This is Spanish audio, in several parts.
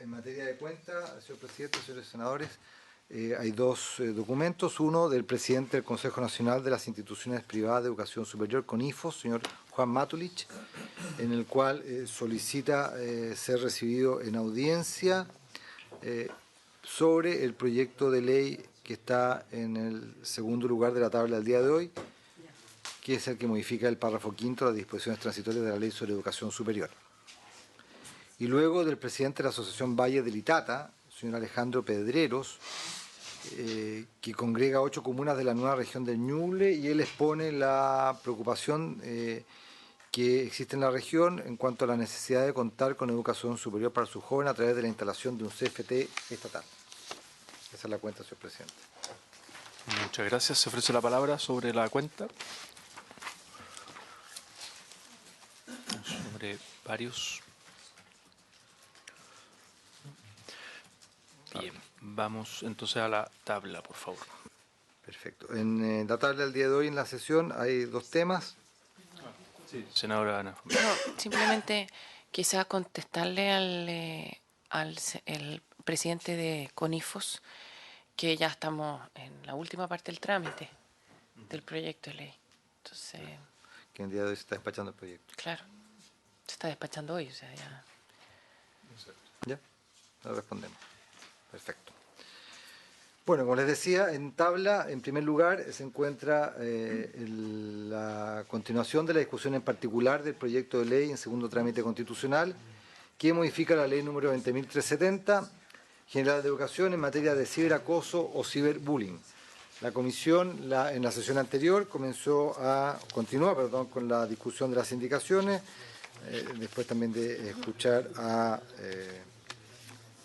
En materia de cuenta, señor presidente, señores senadores, hay dos documentos. Uno del presidente del Consejo Nacional de las Instituciones Privadas de Educación Superior, CONIFOS, señor Juan Matulich, en el cual solicita ser recibido en audiencia sobre el proyecto de ley que está en el segundo lugar de la tabla del día de hoy, que es el que modifica el párrafo quinto de las disposiciones transitorias de la Ley sobre Educación Superior. Y luego del presidente de la Asociación Valle del Itata, señor Alejandro Pedreros, que congrega 8 comunas de la nueva región del Ñuble, y él expone la preocupación que existe en la región en cuanto a la necesidad de contar con educación superior para sus jóvenes a través de la instalación de un CFT estatal. Esa es la cuenta, señor presidente. Muchas gracias. Se ofrece la palabra sobre la cuenta. Sobre varios. Bien, vamos entonces a la tabla, por favor. Perfecto. En la tabla del día de hoy, en la sesión, hay dos temas. Sí. Senadora Ana. No, simplemente quizá contestarle el presidente de CONIFOS que ya estamos en la última parte del trámite del proyecto de ley. Entonces, Que en el día de hoy se está despachando el proyecto. claro, se está despachando hoy, o sea, ya. ¿Ya? Lo respondemos. Perfecto. Bueno, como les decía, en tabla, en primer lugar, se encuentra la continuación de la discusión en particular del proyecto de ley en segundo trámite constitucional, que modifica la ley número 20.370, General de Educación en materia de ciberacoso o ciberbullying. La comisión, en la sesión anterior, continúa con la discusión de las indicaciones, después también de escuchar a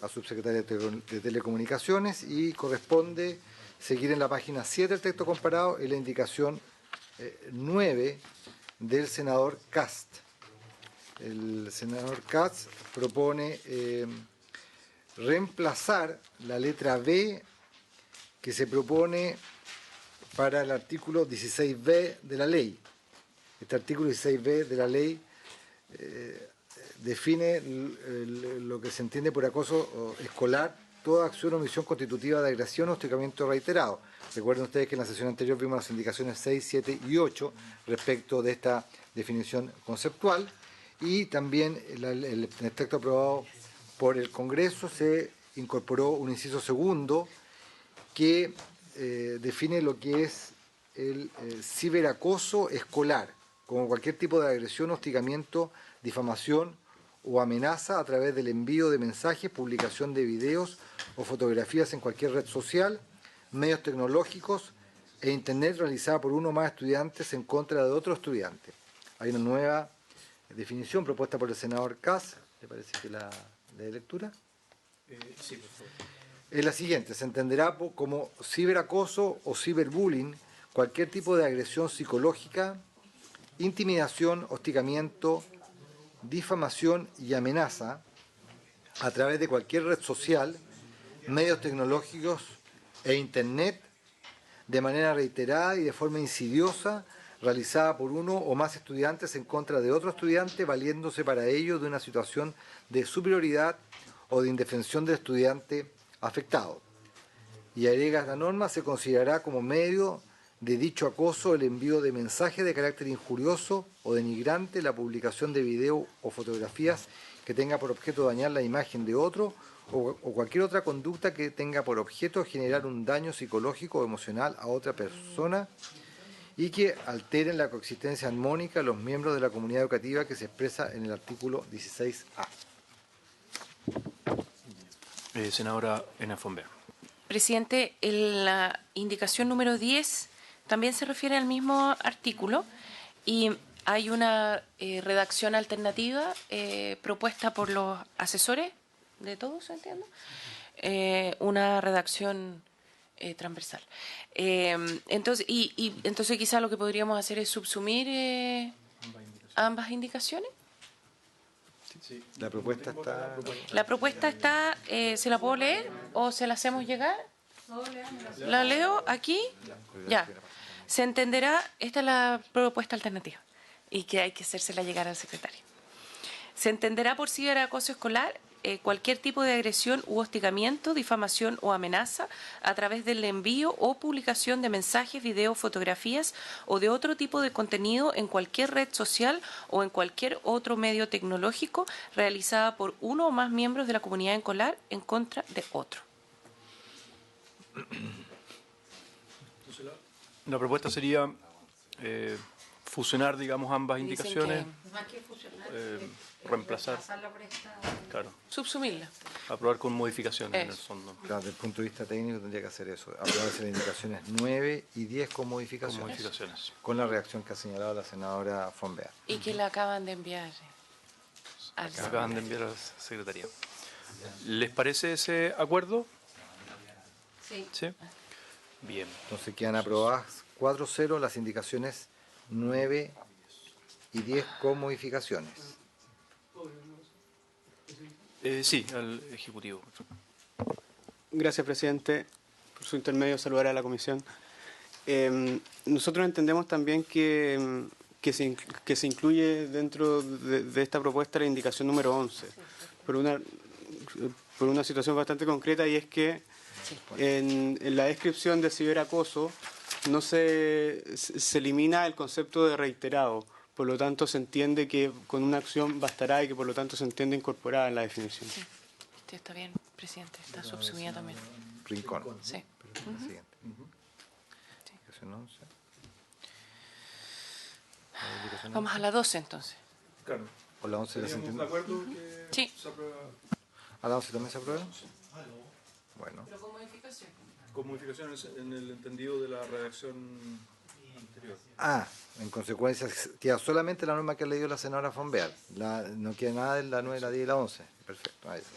subsecretaria de Telecomunicaciones, y corresponde seguir en la página 7 del texto comparado en la indicación 9 del senador Cast. El senador Cast propone reemplazar la letra B que se propone para el artículo 16b de la ley. Este artículo 16b de la ley define lo que se entiende por acoso escolar: toda acción o omisión constitutiva de agresión o hostigamiento reiterado. Recuerden ustedes que en la sesión anterior vimos las indicaciones 6, 7 y 8 respecto de esta definición conceptual, y también en el texto aprobado por el Congreso se incorporó un inciso segundo que define lo que es el ciberacoso escolar, como cualquier tipo de agresión, hostigamiento, difamación o amenaza a través del envío de mensajes, publicación de videos o fotografías en cualquier red social, medios tecnológicos e internet realizada por uno o más estudiantes en contra de otro estudiante. Hay una nueva definición propuesta por el senador Kass. ¿Le parece que la de lectura? Sí, por favor. Es la siguiente: se entenderá como ciberacoso o ciberbullying cualquier tipo de agresión psicológica, intimidación, hostigamiento, difamación y amenaza a través de cualquier red social, medios tecnológicos e internet, de manera reiterada y de forma insidiosa, realizada por uno o más estudiantes en contra de otro estudiante, valiéndose para ello de una situación de superioridad o de indefensión del estudiante afectado. Y agrega la norma: se considerará como medio de dicho acoso el envío de mensajes de carácter injurioso o denigrante, la publicación de video o fotografías que tenga por objeto dañar la imagen de otro, o cualquier otra conducta que tenga por objeto generar un daño psicológico o emocional a otra persona y que alteren la coexistencia armónica de los miembros de la comunidad educativa que se expresa en el artículo 16A. Senadora Ana Fonber. Presidente, la indicación número 10 también se refiere al mismo artículo y hay una redacción alternativa propuesta por los asesores de todos, ¿entiendo? Una redacción transversal. Entonces quizá lo que podríamos hacer es subsumir ambas indicaciones. Sí. La propuesta está... La propuesta está, ¿se la puedo leer o se la hacemos llegar? ¿La leo aquí? Ya. Se entenderá, esta es la propuesta alternativa y que hay que hacérsela llegar al secretario. Se entenderá por ciberacoso escolar cualquier tipo de agresión u hostigamiento, difamación o amenaza a través del envío o publicación de mensajes, videos, fotografías o de otro tipo de contenido en cualquier red social o en cualquier otro medio tecnológico realizada por uno o más miembros de la comunidad escolar en contra de otro. Entonces, la propuesta sería fusionar, digamos, ambas Dicen indicaciones, Más que fusionar, reemplazar. reemplazarla por esta. Claro, Subsumirla. aprobar con modificaciones en el Eso. fondo. Claro, desde el punto de vista técnico tendría que hacer eso, aprobarse las indicaciones 9 y 10 con Con modificaciones, modificaciones. con la reacción que ha señalado la senadora Fonbea. Y que la acaban de enviar al Que acaban de enviar a la Secretaría. ¿Les parece ese acuerdo? Sí. ¿Sí? Bien. Entonces quedan aprobadas 4-0 las indicaciones 9 y 10 con modificaciones. Sí, al Ejecutivo. Gracias, presidente. Por su intermedio, saludar a la comisión. Nosotros entendemos también que se incluye dentro de esta propuesta la indicación número 11, por una situación bastante concreta, y es que en la descripción de ciberacoso no se elimina el concepto de reiterado. Por lo tanto, se entiende que con una acción bastará y que por lo tanto se entiende incorporada en la definición. Sí, está bien, presidente, está subsumida también. Rincón. Sí. La siguiente. Indicación 11. La indicación Vamos a la 12 entonces. Claro. ¿O la 11 la se entiende? acuerdo que Sí. se aprueba ¿A la 11 también se aprueba? Bueno. Pero con modificación. con modificaciones en el entendido de la redacción anterior? En consecuencia, queda solamente la norma que ha leído la senadora Fonbea. No queda nada de la 9, la 10 y la 11. Perfecto. Ahí está.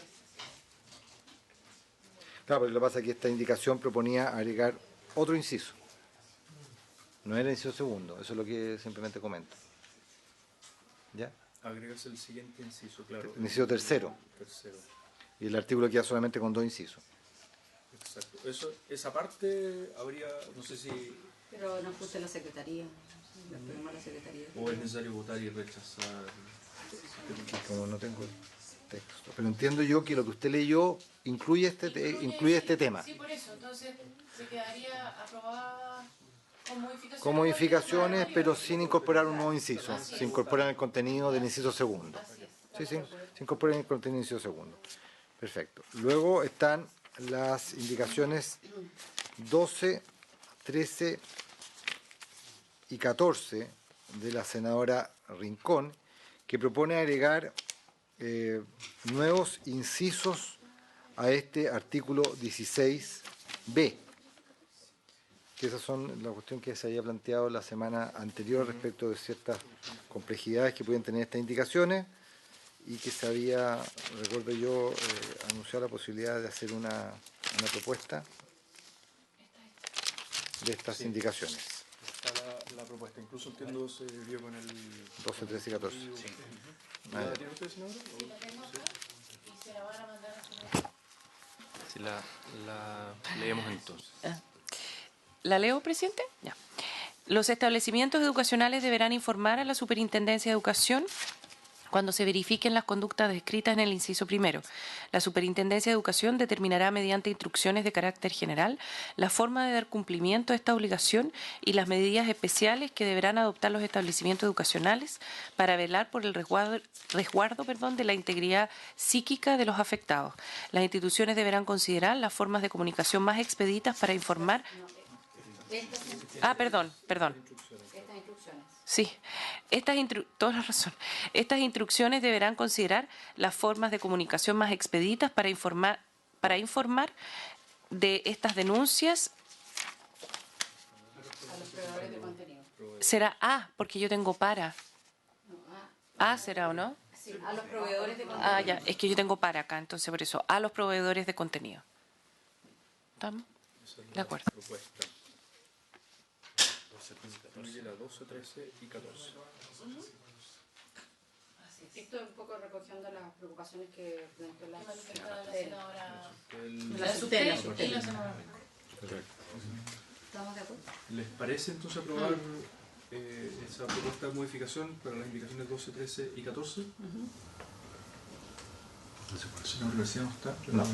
Claro, porque lo que pasa es que esta indicación proponía agregar otro inciso. No era el inciso segundo, eso es lo que simplemente comento. ¿Ya? Agregas el siguiente inciso, claro. El inciso tercero. Tercero, Y el artículo queda solamente con 2 incisos. exacto. Esa parte habría, no sé si, Pero no ajuste la secretaría. Le pedimos a la secretaría. o es necesario votar y rechazar. Como no tengo el texto. Pero entiendo yo que lo que usted leyó incluye este tema. Sí, por eso. Entonces se quedaría aprobada con modificaciones. Con modificaciones, pero sin incorporar un nuevo inciso. Se incorpora en el contenido del inciso segundo. Sí, se incorpora en el contenido del inciso segundo. Perfecto. Luego están las indicaciones 12, 13 y 14 de la senadora Rincón, que propone agregar nuevos incisos a este artículo 16b. Que esas son la cuestión que se había planteado la semana anterior respecto de ciertas complejidades que pueden tener estas indicaciones y que se había, recuerdo yo, anunciado la posibilidad de hacer una propuesta de estas indicaciones. Está la propuesta, incluso entiendo se vio con el... 12, 13 y 14. Sí. Ah, ¿La ya. tiene usted, senadora? Y se la van a mandar a su... Sí, la leemos entonces. ¿La leo, presidente? Ya. Los establecimientos educacionales deberán informar a la Superintendencia de Educación cuando se verifiquen las conductas descritas en el inciso primero. La Superintendencia de Educación determinará mediante instrucciones de carácter general la forma de dar cumplimiento a esta obligación y las medidas especiales que deberán adoptar los establecimientos educacionales para velar por el resguardo de la integridad psíquica de los afectados. Las instituciones deberán considerar las formas de comunicación más expeditas para informar. Perdón. Estas instrucciones. Sí, toda la razón. Estas instrucciones deberán considerar las formas de comunicación más expeditas para informar de estas denuncias. A los proveedores de contenido. Será porque yo tengo para. ¿Será o no? Sí, a los proveedores de contenido. Ya, es que yo tengo para acá, entonces por eso, a los proveedores de contenido. ¿Estamos? De acuerdo. Propuesta. Incluye la 12, 13 y 14. Esto es un poco recogiendo las preocupaciones que planteó la El- la tutela. Correcto. ¿Estamos de acuerdo? ¿Les parece entonces aprobar esa propuesta de modificación para las indicaciones 12, 13 y 14? Señor García no está. No.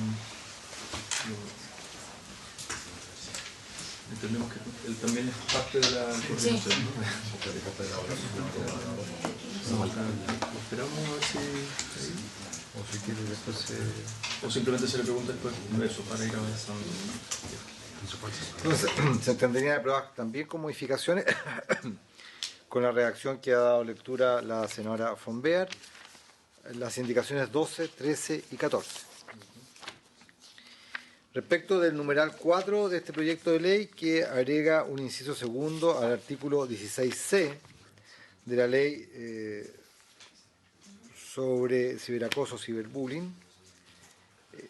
Entendemos que él también es parte de la coordinación, ¿no? Esperamos a ver si... O si quiere después O simplemente se le pregunta después eso para ir avanzando. Entonces, se entenderían aprobadas también con modificaciones con la redacción que ha dado lectura la señora von Beer, las indicaciones 12, 13 y 14. Respecto del numeral 4 de este proyecto de ley, que agrega un inciso segundo al artículo 16c de la ley sobre ciberacoso, ciberbullying,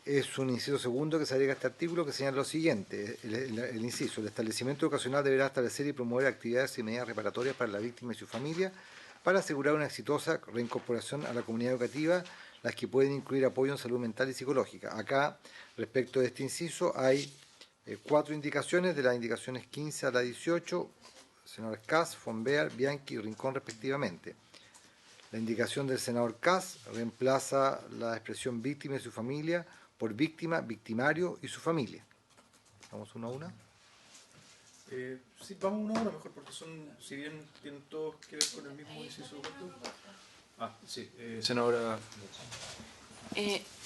es un inciso segundo que se agrega a este artículo que señala lo siguiente, el inciso: el establecimiento educacional deberá establecer y promover actividades y medidas reparatorias para la víctima y su familia para asegurar una exitosa reincorporación a la comunidad educativa, las que pueden incluir apoyo en salud mental y psicológica. Acá, respecto de este inciso, hay 4 indicaciones, de las indicaciones 15 a la 18, senadores Kass, von Beer, Bianchi y Rincón respectivamente. La indicación del senador Kass reemplaza la expresión víctima y su familia por víctima, victimario y su familia. ¿Vamos uno a una? Sí, vamos una hora mejor, porque son, si bien tienen todos que ver con el mismo inciso. Sí, senadora.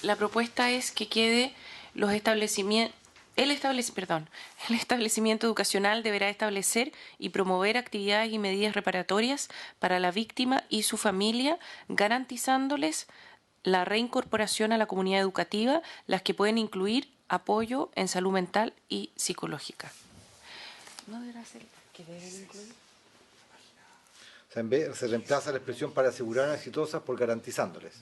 La propuesta es que quede los establecimientos. El establecimiento educacional deberá establecer y promover actividades y medidas reparatorias para la víctima y su familia, garantizándoles la reincorporación a la comunidad educativa, las que pueden incluir apoyo en salud mental y psicológica. ¿No deberá ser que deben incluir? O sea, en vez, se reemplaza la expresión para asegurar una exitosa por garantizándoles.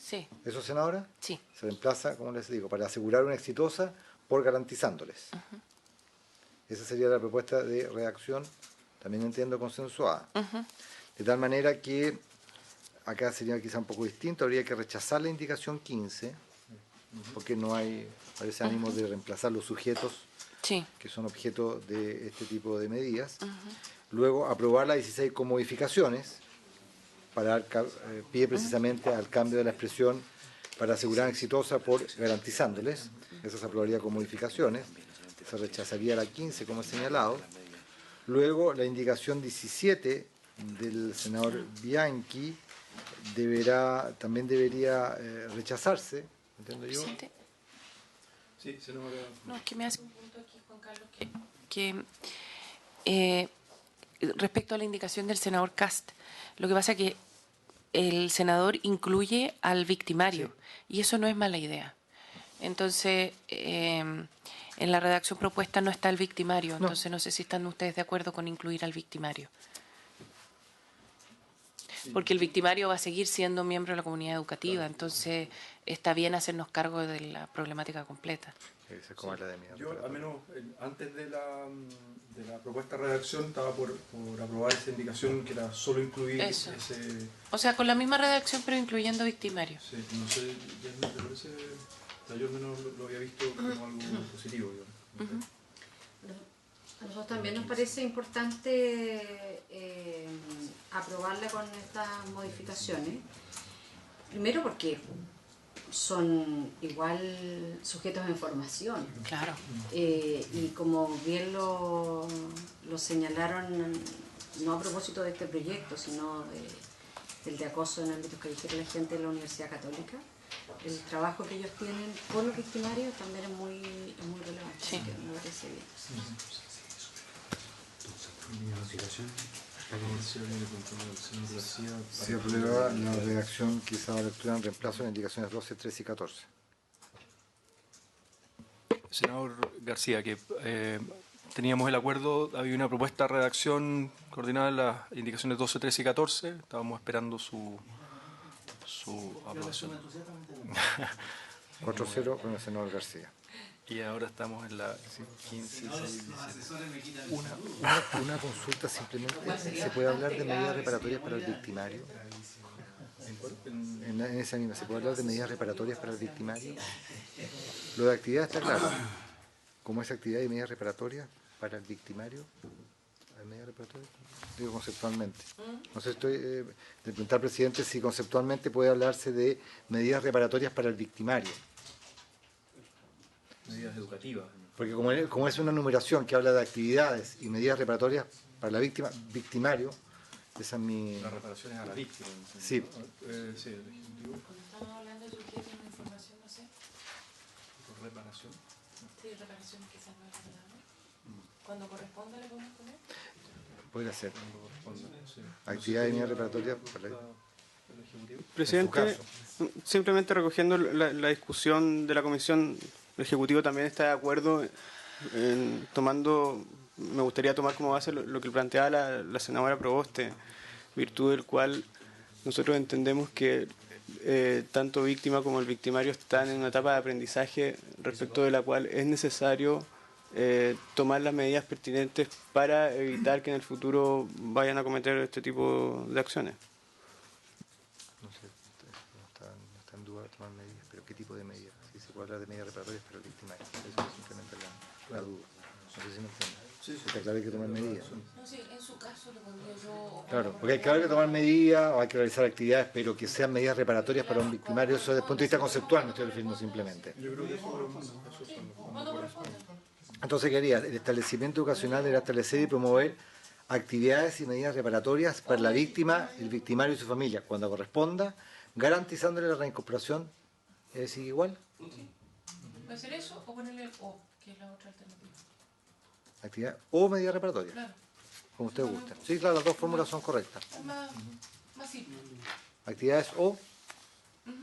Sí, ¿Eso, senadora? sí. Se reemplaza, como les digo, para asegurar una exitosa por garantizándoles. Esa sería la propuesta de redacción, también entiendo consensuada. De tal manera que acá sería quizá un poco distinto, habría que rechazar la indicación 15, porque no hay, parece ánimo de reemplazar los sujetos Sí. que son objeto de este tipo de medidas. Luego, aprobar la 16 con modificaciones, para pide precisamente al cambio de la expresión para asegurar exitosa por garantizándoles. Eso se aprobaría con modificaciones. Se rechazaría la 15 como he señalado. Luego, la indicación 17 del senador Bianchi también debería rechazarse, ¿entiendo yo? Presidente. Sí, senadora. No, es que me hace un punto aquí, Juan Carlos, que respecto a la indicación del senador Cast, lo que pasa es que el senador incluye al victimario, y eso no es mala idea. Entonces, en la redacción propuesta no está el victimario, entonces no sé si están ustedes de acuerdo con incluir al victimario. Porque el victimario va a seguir siendo miembro de la comunidad educativa, entonces está bien hacernos cargo de la problemática completa. Esa es como la de mi Yo, al menos antes de la propuesta de redacción, estaba por aprobar esa indicación que era solo incluir Eso. ese. O sea, con la misma redacción, pero incluyendo victimario. Sí, no sé, ya me parece. Yo al menos lo había visto como algo positivo. Digamos. A nosotros también nos parece importante aprobarla con estas modificaciones. Primero porque son igual sujetos de información. Claro. Y como bien lo señalaron, no a propósito de este proyecto, sino del de acoso en ámbitos callejeros de la gente de la Universidad Católica, el trabajo que ellos tienen con los victimarios también es muy relevante. Sí. Así que me parece bien. Se aprueba la redacción que se va a lectura en reemplazo de las indicaciones 12, 13 y 14. Senador García, que teníamos el acuerdo, había una propuesta de redacción coordinada en las indicaciones 12, 13 y 14, estábamos esperando su aprobación. 4-0 con el senador García. Y ahora estamos en la 15, 16, 17. Una consulta simplemente. ¿Se puede hablar de medidas reparatorias para el victimario? En esa misma, ¿se puede hablar de medidas reparatorias para el victimario? Lo de actividad está claro. ¿Cómo es actividad y medidas reparatorias para el victimario? ¿Hay medidas reparatorias? Digo conceptualmente. No sé, estoy de preguntar al presidente si conceptualmente puede hablarse de medidas reparatorias para el victimario. Medidas educativas. Porque como es una numeración que habla de actividades y medidas reparatorias para la víctima, victimario, esa es mi... Las reparaciones a la víctima. Sí. Sí, el Ejecutivo. Cuando estamos hablando de sujetos de información, no sé, Por reparación. sí, reparaciones que sean nuevas palabras. Cuando corresponda le podemos poner. Puede ser. Sí. Actividades y medidas reparatorias para la... El Ejecutivo. Presidente, simplemente recogiendo la discusión de la comisión, el Ejecutivo también está de acuerdo en tomando, me gustaría tomar como base lo que planteaba la senadora Proboste, virtud del cual nosotros entendemos que tanto víctima como el victimario están en una etapa de aprendizaje respecto de la cual es necesario tomar las medidas pertinentes para evitar que en el futuro vayan a cometer este tipo de acciones. No sé, no está en duda de tomar medidas, pero ¿qué tipo de medidas? Si se puede hablar de medidas reparatorias para el victimario. Eso es simplemente la duda. No sé si me entiende. Sí, Está claro que hay que tomar medidas. No sé, en su caso lo pondría yo. Claro, porque hay que tomar medidas o hay que realizar actividades, pero que sean medidas reparatorias para un victimario, eso desde el punto de vista conceptual me estoy refiriendo simplemente. Cuando corresponda. Entonces, ¿qué haría? El establecimiento educacional deberá establecer y promover actividades y medidas reparatorias para la víctima, el victimario y su familia, cuando corresponda, garantizándole la reincorporación, es decir, igual, ¿Puede ser eso o ponerle el O, que es la otra alternativa? actividad o medidas reparatorias, Claro, como usted gusta. Sí, claro, las dos fórmulas son correctas. es más simple. Actividades o,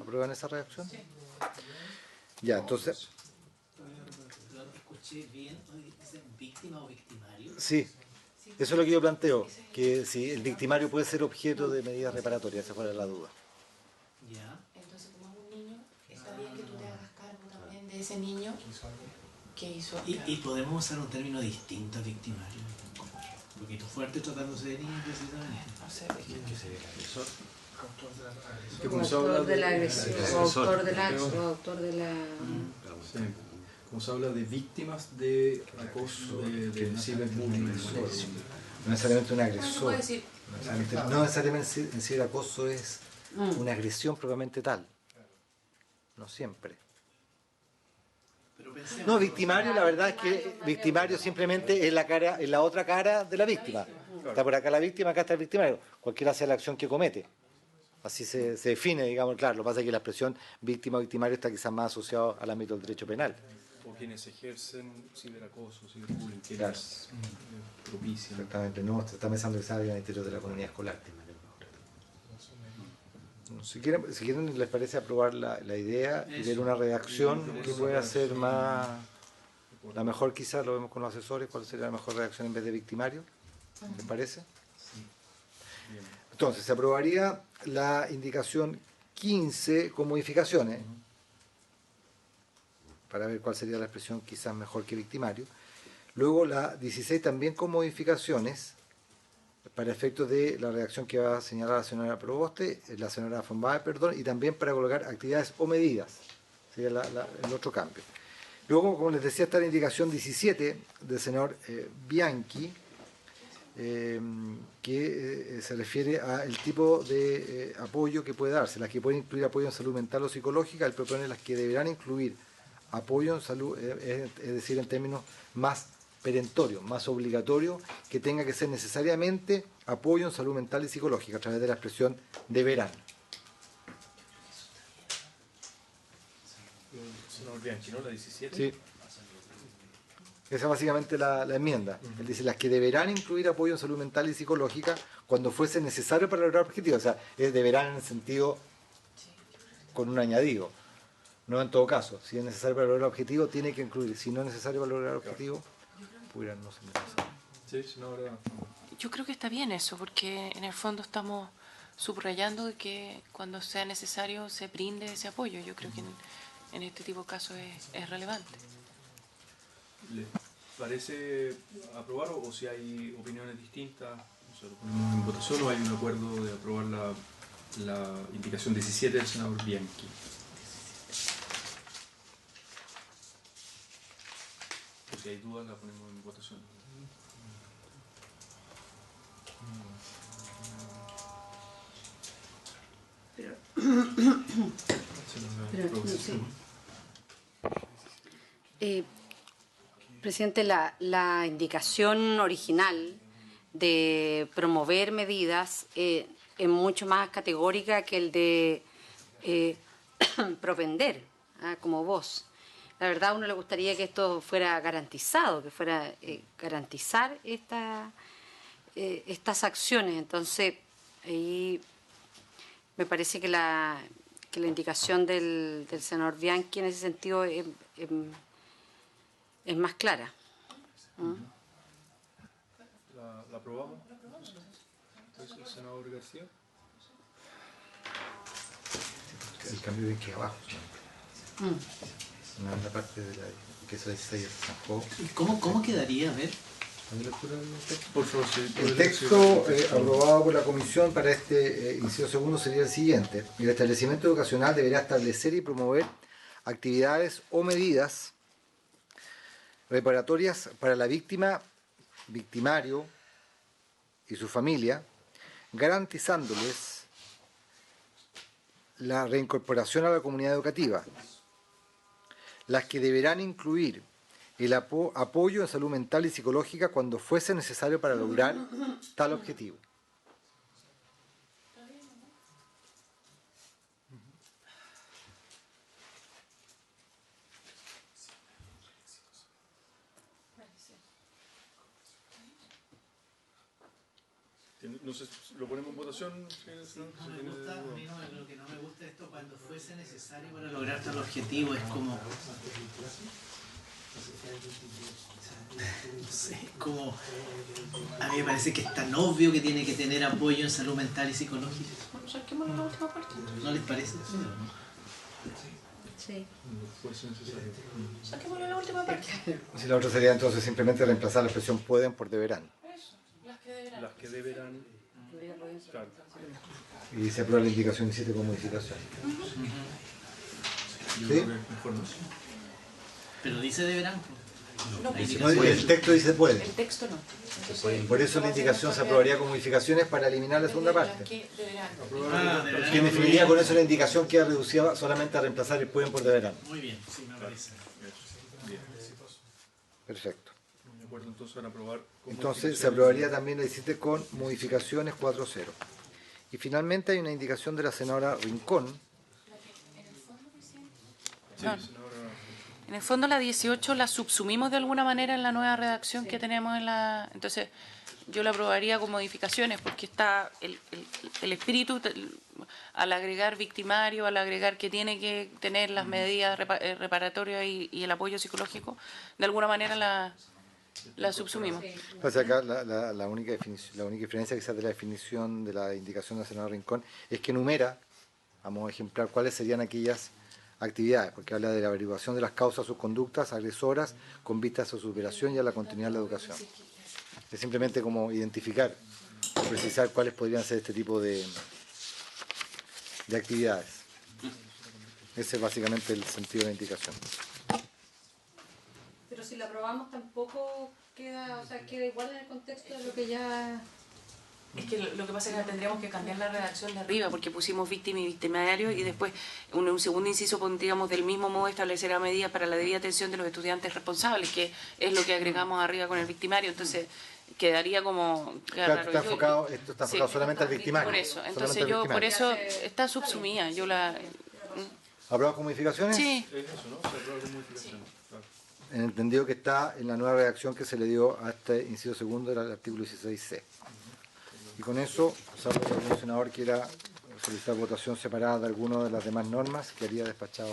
¿aprueban esa redacción? Sí. Ya, entonces, Escuché bien, ¿dicen víctima o victimario? sí, eso es lo que yo planteo, que si el victimario puede ser objeto de medidas reparatorias, esa fuera la duda. Ya. Entonces, como es un niño, está bien que tú te hagas cargo también de ese niño que hizo. Y podemos usar un término distinto a victimario. Un poquito fuerte tratándose de niños precisamente. No sé, Que O como se habla autor de la agresión, o autor del acto, Agresor. o autor de la... Sí. Como se habla de víctimas de acoso, de ciberbullying. No necesariamente un no se agresor. puede decir. No necesariamente en sí el acoso es una agresión propiamente tal. No siempre. Pero pensemos, No, victimario, la verdad es que victimario simplemente es la cara, es la otra cara de la víctima. Está por acá la víctima, acá está el victimario. Cualquiera sea la acción que comete. Así se define, digamos, claro. Lo que pasa es que la expresión víctima o victimario está quizás más asociado al ámbito del derecho penal. O quienes ejercen ciberacoso, ciberbullying, quienes Claro. propician. Exactamente, no, se está pensando que sea al interior de la comunidad escolar. Si quieren, les parece aprobar la idea y ver una redacción que pueda ser más, la mejor quizás, lo vemos con los asesores, cuál sería la mejor redacción en vez de victimario, ¿les parece? Entonces, se aprobaría la indicación 15 con modificaciones, para ver cuál sería la expresión quizás mejor que victimario. Luego la 16 también con modificaciones, para efectos de la redacción que va a señalar la señora Proboste, la señora von Baer, perdón, y también para colocar actividades o medidas, sería el otro cambio. Luego, como les decía, está la indicación 17 del señor Bianchi, que se refiere al tipo de apoyo que puede darse, las que pueden incluir apoyo en salud mental o psicológica. Él propone las que deberán incluir apoyo en salud, es decir, en términos más perentorio, más obligatorio, que tenga que ser necesariamente apoyo en salud mental y psicológica a través de la expresión deberán. Señor Bianchi, ¿no? La 17. ¿Sí? Esa es básicamente la enmienda. Él dice las que deberán incluir apoyo en salud mental y psicológica cuando fuese necesario para lograr objetivos. O sea, es deberán en el sentido con un añadido. No en todo caso. Si es necesario para lograr el objetivo, tiene que incluir. Si no es necesario para lograr el objetivo, pudieran no ser necesarios. Sí, si no, ahora... Yo creo que está bien eso, porque en el fondo estamos subrayando de que cuando sea necesario se brinde ese apoyo. Yo creo que en este tipo de casos es relevante. ¿Les parece aprobar o si hay opiniones distintas? No sé, lo ponemos en votación o hay un acuerdo de aprobar la indicación 17 del senador Bianchi. O si hay dudas, la ponemos en votación. Presidente, la indicación original de promover medidas es mucho más categórica que el de propender, como voz. La verdad, a uno le gustaría que esto fuera garantizado, que fuera garantizar estas acciones. Entonces, ahí me parece que la indicación del senador Bianchi en ese sentido es más clara. ¿La aprobamos? Entonces, senador García. El cambio de aquí abajo. No es la parte de la que se zanjó. ¿Y cómo quedaría? A ver. Por favor, sí, El texto aprobado por la Comisión para este inciso segundo sería el siguiente. El establecimiento educacional deberá establecer y promover actividades o medidas reparatorias para la víctima, victimario y su familia, garantizándoles la reincorporación a la comunidad educativa, las que deberán incluir el apoyo en salud mental y psicológica cuando fuese necesario para lograr tal objetivo. No sé, ¿lo ponemos en votación? No me gusta, a mí lo que no me gusta es esto cuando fuese necesario para lograr tal objetivo, es como... No sé, como... A mí me parece que es tan obvio que tiene que tener apoyo en salud mental y psicológica. Saquémosle la última parte. ¿No les parece? Sí. Saquémosle la última parte. Si la otra sería entonces simplemente reemplazar la expresión pueden por deberán. Las que deberán. Claro. Y se aprueba la indicación 17 con modificación. Yo ¿Sí? creo que mejor no. Pero dice deberán. No, El texto dice puede. el texto no. Entonces, Por eso la indicación se aprobaría con modificaciones para eliminar la segunda parte. que deberán. Que en definitiva con eso la indicación queda reducida solamente a reemplazar el pueden por deberán. Muy bien, sí me parece. Bien. Perfecto. De acuerdo, entonces van a aprobar. Con Entonces se modificaciones. aprobaría también la 17 con modificaciones 4.0. Y finalmente hay una indicación de la senadora Rincón. Sí, No. senadora. En el fondo la 18 la subsumimos de alguna manera en la nueva redacción que tenemos en la... Entonces yo la aprobaría con modificaciones porque está el espíritu al agregar victimario, al agregar que tiene que tener las medidas reparatorias y el apoyo psicológico, de alguna manera la subsumimos. O sea, acá la única diferencia quizás de la definición de la indicación de la senadora Rincón es que enumera, a modo ejemplar, cuáles serían aquellas actividades, porque habla de la averiguación de las causas, sus conductas agresoras con vistas a su superación y a la continuidad de la educación. Es simplemente como identificar, precisar cuáles podrían ser este tipo de actividades. Ese es básicamente el sentido de la indicación. Pero si la aprobamos tampoco queda, o sea, queda igual en el contexto de lo que ya... Es que lo que pasa es que tendríamos que cambiar la redacción de arriba porque pusimos víctima y victimario y después en un segundo inciso pondríamos del mismo modo establecerá medidas para la debida atención de los estudiantes responsables, que es lo que agregamos arriba con el victimario. Entonces quedaría como... Claro, raro. esto está enfocado Sí, solamente al victimario. Por eso, solamente entonces al yo, victimario. por eso está subsumida. Yo la... ¿Aprobado con modificaciones? Sí. Es eso, ¿no? Se aprueba con modificaciones. Claro. Entendido que está en la nueva redacción que se le dio a este inciso segundo del artículo 16C. Y con eso, salvo que algún senador quiera solicitar votación separada de alguna de las demás normas, que haría despachado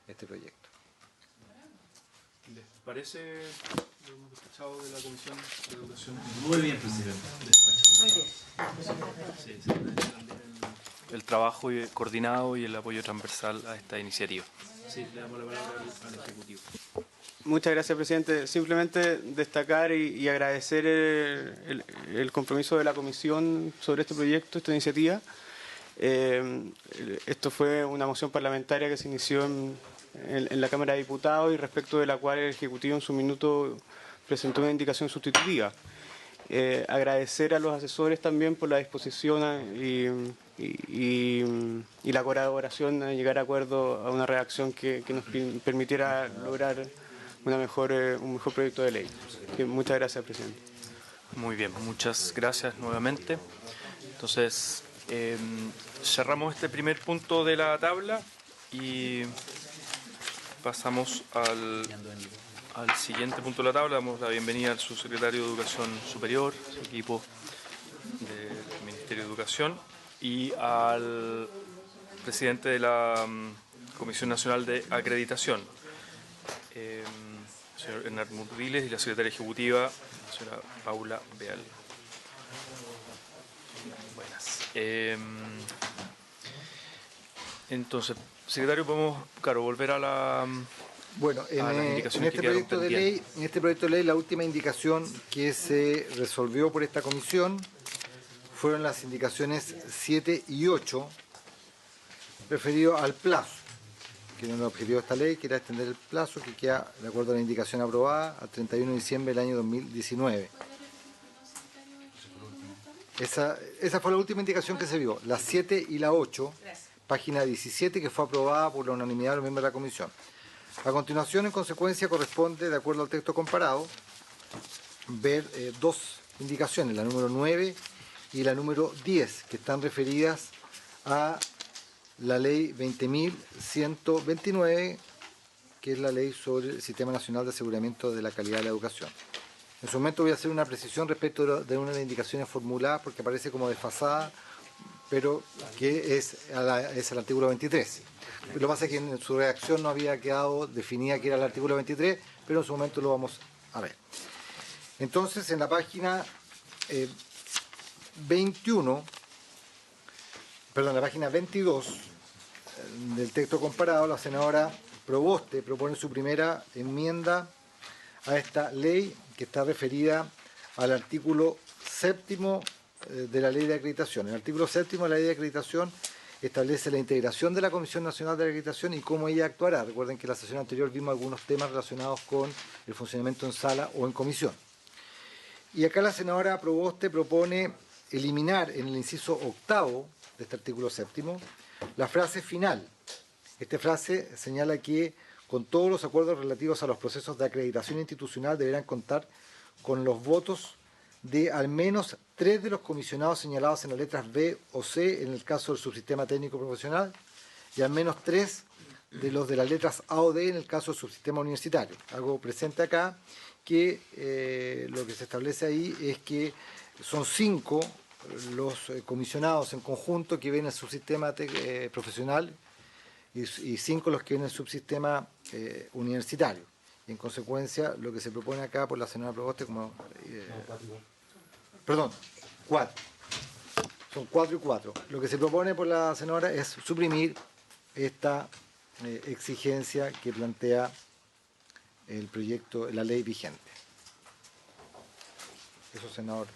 este proyecto. ¿Les parece lo hemos despachado de la Comisión de Educación? Muy bien, presidente. Sí, sí, el trabajo coordinado y el apoyo transversal a esta iniciativa. Sí, le damos la palabra al Ejecutivo. Muchas gracias, presidente. Simplemente destacar y agradecer el compromiso de la Comisión sobre este proyecto, esta iniciativa. Esto fue una moción parlamentaria que se inició en la Cámara de Diputados y respecto de la cual el Ejecutivo en su minuto presentó una indicación sustitutiva. Agradecer a los asesores también por la disposición y la colaboración a llegar a acuerdo a una redacción que nos permitiera lograr un mejor proyecto de ley. Muchas gracias, presidente. Muy bien, muchas gracias nuevamente. Entonces, cerramos este primer punto de la tabla y pasamos al siguiente punto de la tabla. Damos la bienvenida al subsecretario de Educación Superior, su equipo del Ministerio de Educación, y al presidente de la Comisión Nacional de Acreditación, señor Hernán Murdiles, y la secretaria ejecutiva, la señora Paula Beal. Buenas. Entonces, secretario, podemos, volver a la... Bueno, en este proyecto de ley, la última indicación que se resolvió por esta comisión fueron las indicaciones 7 y 8, referido al plazo, que era el objetivo de esta ley, que era extender el plazo, que queda, de acuerdo a la indicación aprobada, al 31 de diciembre del año 2019. Esa fue la última indicación que se vio, las 7 y la 8, página 17, que fue aprobada por la unanimidad de los miembros de la comisión. A continuación, en consecuencia, corresponde, de acuerdo al texto comparado, ver dos indicaciones, la número 9 y la número 10, que están referidas a la ley 20.129, que es la ley sobre el Sistema Nacional de Aseguramiento de la Calidad de la Educación. En su momento voy a hacer una precisión respecto de una de las indicaciones formuladas, porque aparece como desfasada, pero que es el artículo 23. Lo que pasa es que en su redacción no había quedado definida que era el artículo 23, pero en su momento lo vamos a ver. Entonces, en la página 22 del texto comparado, la senadora Proboste propone su primera enmienda a esta ley, que está referida al artículo 7º de la Ley de Acreditación. El artículo 7º de la Ley de Acreditación establece la integración de la Comisión Nacional de Acreditación y cómo ella actuará. Recuerden que en la sesión anterior vimos algunos temas relacionados con el funcionamiento en sala o en comisión. Y acá la senadora Proboste propone eliminar en el inciso 8º de este artículo 7º la frase final. Esta frase señala que con todos los acuerdos relativos a los procesos de acreditación institucional deberán contar con los votos de al menos 3 de los comisionados señalados en las letras B o C en el caso del subsistema técnico profesional y al menos 3 de los de las letras A o D en el caso del subsistema universitario. Hago presente acá que lo que se establece ahí es que son 5 los comisionados en conjunto que ven el subsistema profesional y 5 los que ven el subsistema universitario. Y en consecuencia, lo que se propone acá por la senadora Proboste como... perdón, 4. Son 4 y 4. Lo que se propone por la senadora es suprimir esta exigencia que plantea el proyecto, la ley vigente. Eso, senador,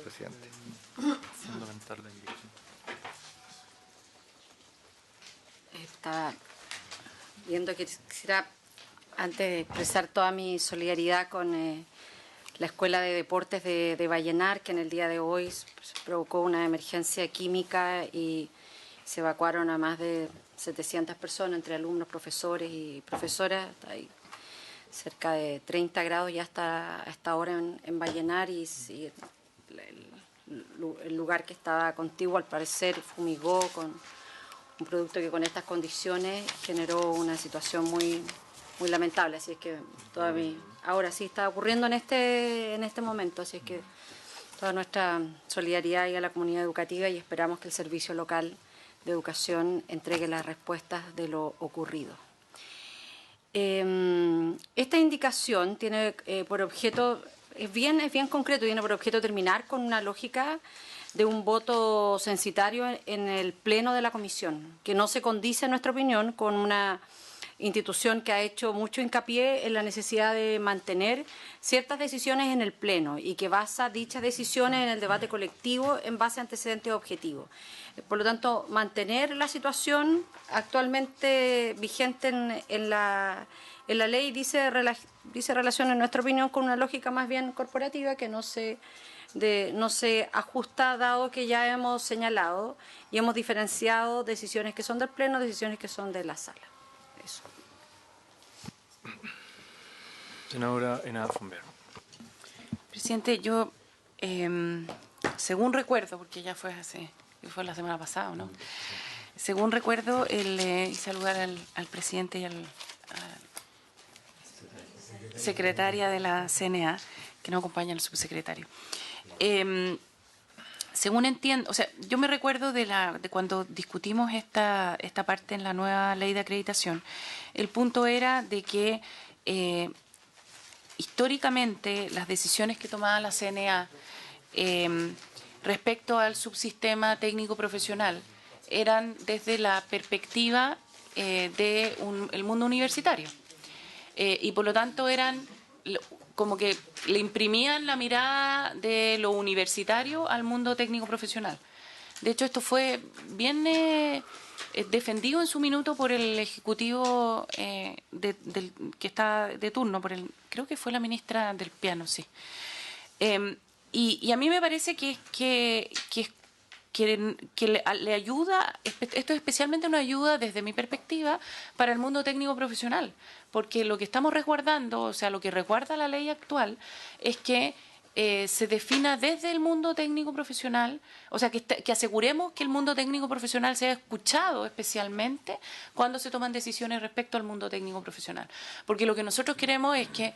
presidente. Fundamental la indicación. Estaba viendo que quisiera antes expresar toda mi solidaridad con la Escuela de Deportes de Vallenar, que en el día de hoy se provocó una emergencia química y se evacuaron a más de 700 personas, entre alumnos, profesores y profesoras. Hay cerca de 30 grados ya hasta esta hora en Vallenar y el lugar que estaba contiguo al parecer fumigó con un producto que con estas condiciones generó una situación muy lamentable, así es que ahora sí está ocurriendo en este momento, así es que toda nuestra solidaridad y a la comunidad educativa y esperamos que el Servicio Local de Educación entregue las respuestas de lo ocurrido. Esta indicación tiene por objeto, es bien concreto, tiene por objeto terminar con una lógica de un voto censitario en el pleno de la comisión, que no se condice, en nuestra opinión, con una institución que ha hecho mucho hincapié en la necesidad de mantener ciertas decisiones en el pleno y que basa dichas decisiones en el debate colectivo en base a antecedentes objetivos. Por lo tanto, mantener la situación actualmente vigente en la ley dice relación, en nuestra opinión, con una lógica más bien corporativa que no se no se ajusta, dado que ya hemos señalado y hemos diferenciado decisiones que son del Pleno, decisiones que son de la sala. Eso. Senadora Ena Fonber. Presidente, yo, según recuerdo, porque ya fue la semana pasada, ¿no? Según recuerdo, y saludar al presidente y al secretaria de la CNA, que nos acompaña el subsecretario. Según entiendo, o sea, yo me recuerdo de cuando discutimos esta parte en la nueva ley de acreditación, el punto era de que históricamente las decisiones que tomaba la CNA respecto al subsistema técnico profesional eran desde la perspectiva del mundo universitario. Y por lo tanto eran como que le imprimían la mirada de lo universitario al mundo técnico profesional. De hecho, esto fue bien defendido en su minuto por el ejecutivo que está de turno, creo que fue la ministra del Piano, sí. Y a mí me parece que le ayuda, esto es especialmente una ayuda desde mi perspectiva para el mundo técnico profesional, porque lo que estamos resguardando, o sea, lo que resguarda la ley actual es que se defina desde el mundo técnico profesional, o sea, que aseguremos que el mundo técnico profesional sea escuchado especialmente cuando se toman decisiones respecto al mundo técnico profesional. Porque lo que nosotros queremos es que,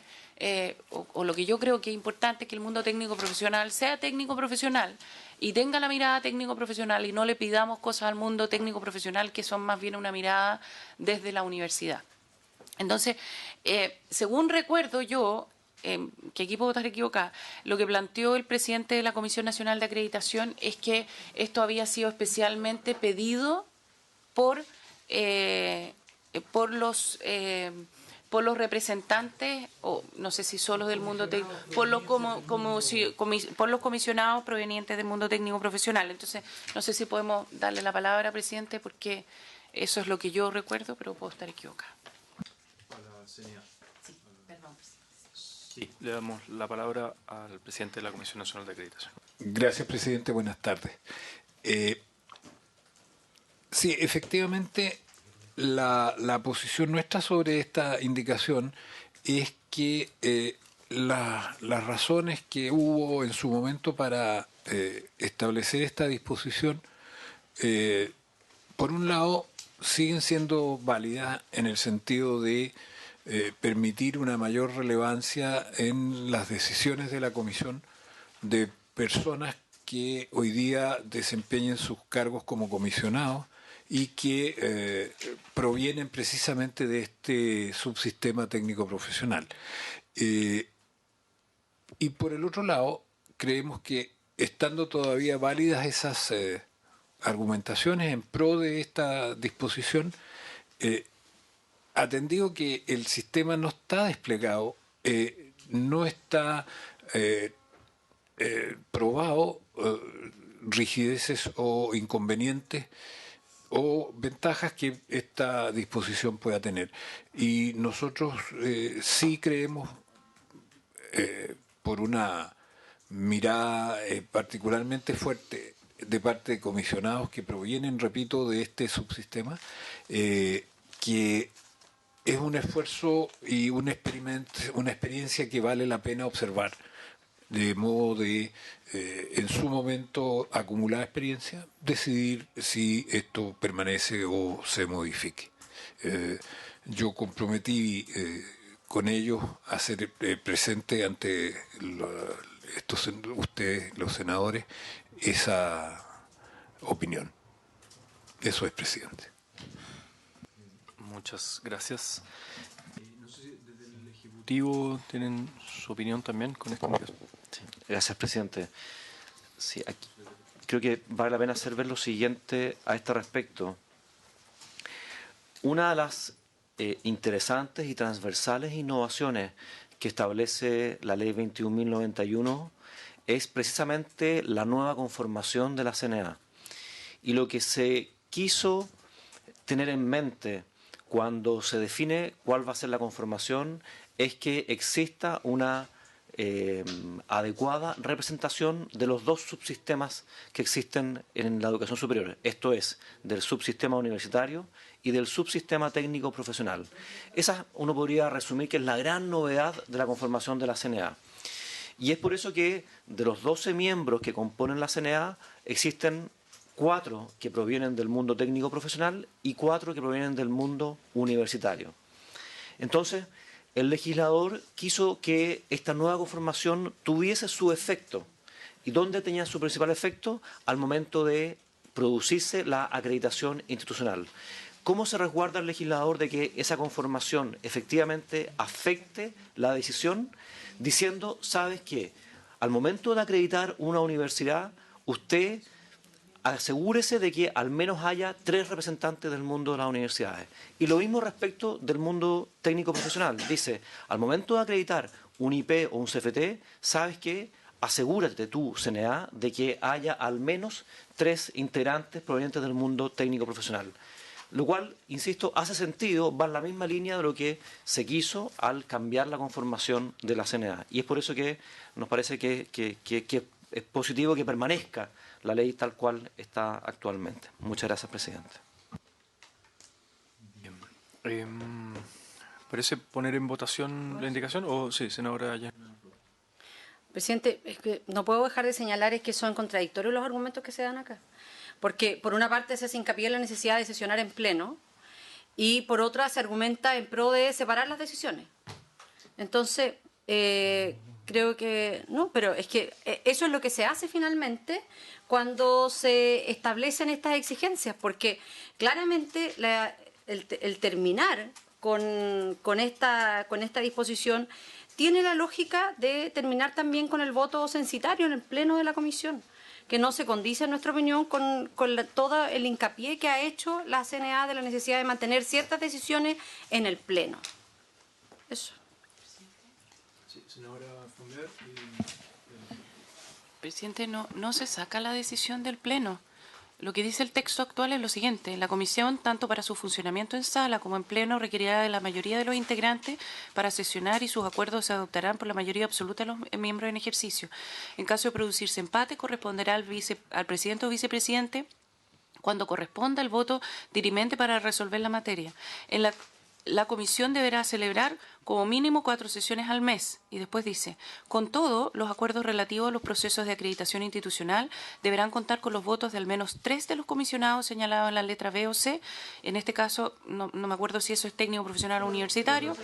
o lo que yo creo que es importante, es que el mundo técnico profesional sea técnico profesional y tenga la mirada técnico profesional y no le pidamos cosas al mundo técnico profesional que son más bien una mirada desde la universidad. Entonces, según recuerdo yo, que aquí puedo estar equivocada, lo que planteó el presidente de la Comisión Nacional de Acreditación es que esto había sido especialmente pedido por los representantes, o no sé si solo del mundo técnico, por los comisionados provenientes del mundo técnico profesional. Entonces, no sé si podemos darle la palabra, presidente, porque eso es lo que yo recuerdo, pero puedo estar equivocada. Sí, le damos la palabra al presidente de la Comisión Nacional de Acreditación. Gracias, presidente. Buenas tardes. Sí, efectivamente, la posición nuestra sobre esta indicación es que las razones que hubo en su momento para establecer esta disposición, por un lado, siguen siendo válidas en el sentido de permitir una mayor relevancia en las decisiones de la Comisión de personas que hoy día desempeñen sus cargos como comisionados y que provienen precisamente de este subsistema técnico profesional. Y por el otro lado, creemos que estando todavía válidas esas argumentaciones en pro de esta disposición, atendido que el sistema no está desplegado, no está probado rigideces o inconvenientes o ventajas que esta disposición pueda tener. Y nosotros sí creemos, por una mirada particularmente fuerte de parte de comisionados que provienen, repito, de este subsistema, que es un esfuerzo y un experimento, una experiencia que vale la pena observar, de modo de, en su momento, acumular experiencia, decidir si esto permanece o se modifique. Yo comprometí con ellos a ser presente ante ustedes, los senadores, esa opinión. Eso es, presidente. Muchas gracias. No sé si desde el Ejecutivo tienen su opinión también con esta indicación. Sí, gracias, presidente. Sí, aquí creo que vale la pena hacer ver lo siguiente a este respecto. Una de las interesantes y transversales innovaciones que establece la Ley 21.091 es precisamente la nueva conformación de la CNA. Y lo que se quiso tener en mente cuando se define cuál va a ser la conformación es que exista una adecuada representación de los dos subsistemas que existen en la educación superior, esto es, del subsistema universitario y del subsistema técnico profesional. Esa uno podría resumir que es la gran novedad de la conformación de la CNA. Y es por eso que de los 12 miembros que componen la CNA existen 4 que provienen del mundo técnico profesional y 4 que provienen del mundo universitario. Entonces, el legislador quiso que esta nueva conformación tuviese su efecto. ¿Y dónde tenía su principal efecto? Al momento de producirse la acreditación institucional. ¿Cómo se resguarda el legislador de que esa conformación efectivamente afecte la decisión? Diciendo, ¿sabes qué? Al momento de acreditar una universidad, usted asegúrese de que al menos haya 3 representantes del mundo de las universidades. Y lo mismo respecto del mundo técnico profesional. Dice, al momento de acreditar un IP o un CFT, ¿sabes qué? Asegúrate tú, CNA, de que haya al menos 3 integrantes provenientes del mundo técnico profesional. Lo cual, insisto, hace sentido, va en la misma línea de lo que se quiso al cambiar la conformación de la CNA. Y es por eso que nos parece que es positivo que permanezca la ley tal cual está actualmente. Muchas gracias, presidente. Bien. ¿Parece poner en votación la indicación? ¿O sí, senadora ya? Presidente, es que no puedo dejar de señalar es que son contradictorios los argumentos que se dan acá. Porque por una parte se hace hincapié en la necesidad de sesionar en pleno y por otra se argumenta en pro de separar las decisiones. Entonces, creo que no, pero es que eso es lo que se hace finalmente cuando se establecen estas exigencias, porque claramente el terminar con esta disposición tiene la lógica de terminar también con el voto censitario en el pleno de la comisión, que no se condice, en nuestra opinión, con todo el hincapié que ha hecho la CNA de la necesidad de mantener ciertas decisiones en el pleno. Eso. Sí, senadora Fonger. Presidente, no se saca la decisión del Pleno. Lo que dice el texto actual es lo siguiente: la comisión, tanto para su funcionamiento en sala como en pleno, requerirá de la mayoría de los integrantes para sesionar y sus acuerdos se adoptarán por la mayoría absoluta de los miembros en ejercicio. En caso de producirse empate, corresponderá al presidente o vicepresidente, cuando corresponda, el voto dirimente para resolver la materia. La comisión deberá celebrar como mínimo 4 sesiones al mes. Y después dice, con todo, los acuerdos relativos a los procesos de acreditación institucional deberán contar con los votos de al menos 3 de los comisionados señalados en la letra B o C. En este caso, no me acuerdo si eso es técnico profesional o universitario.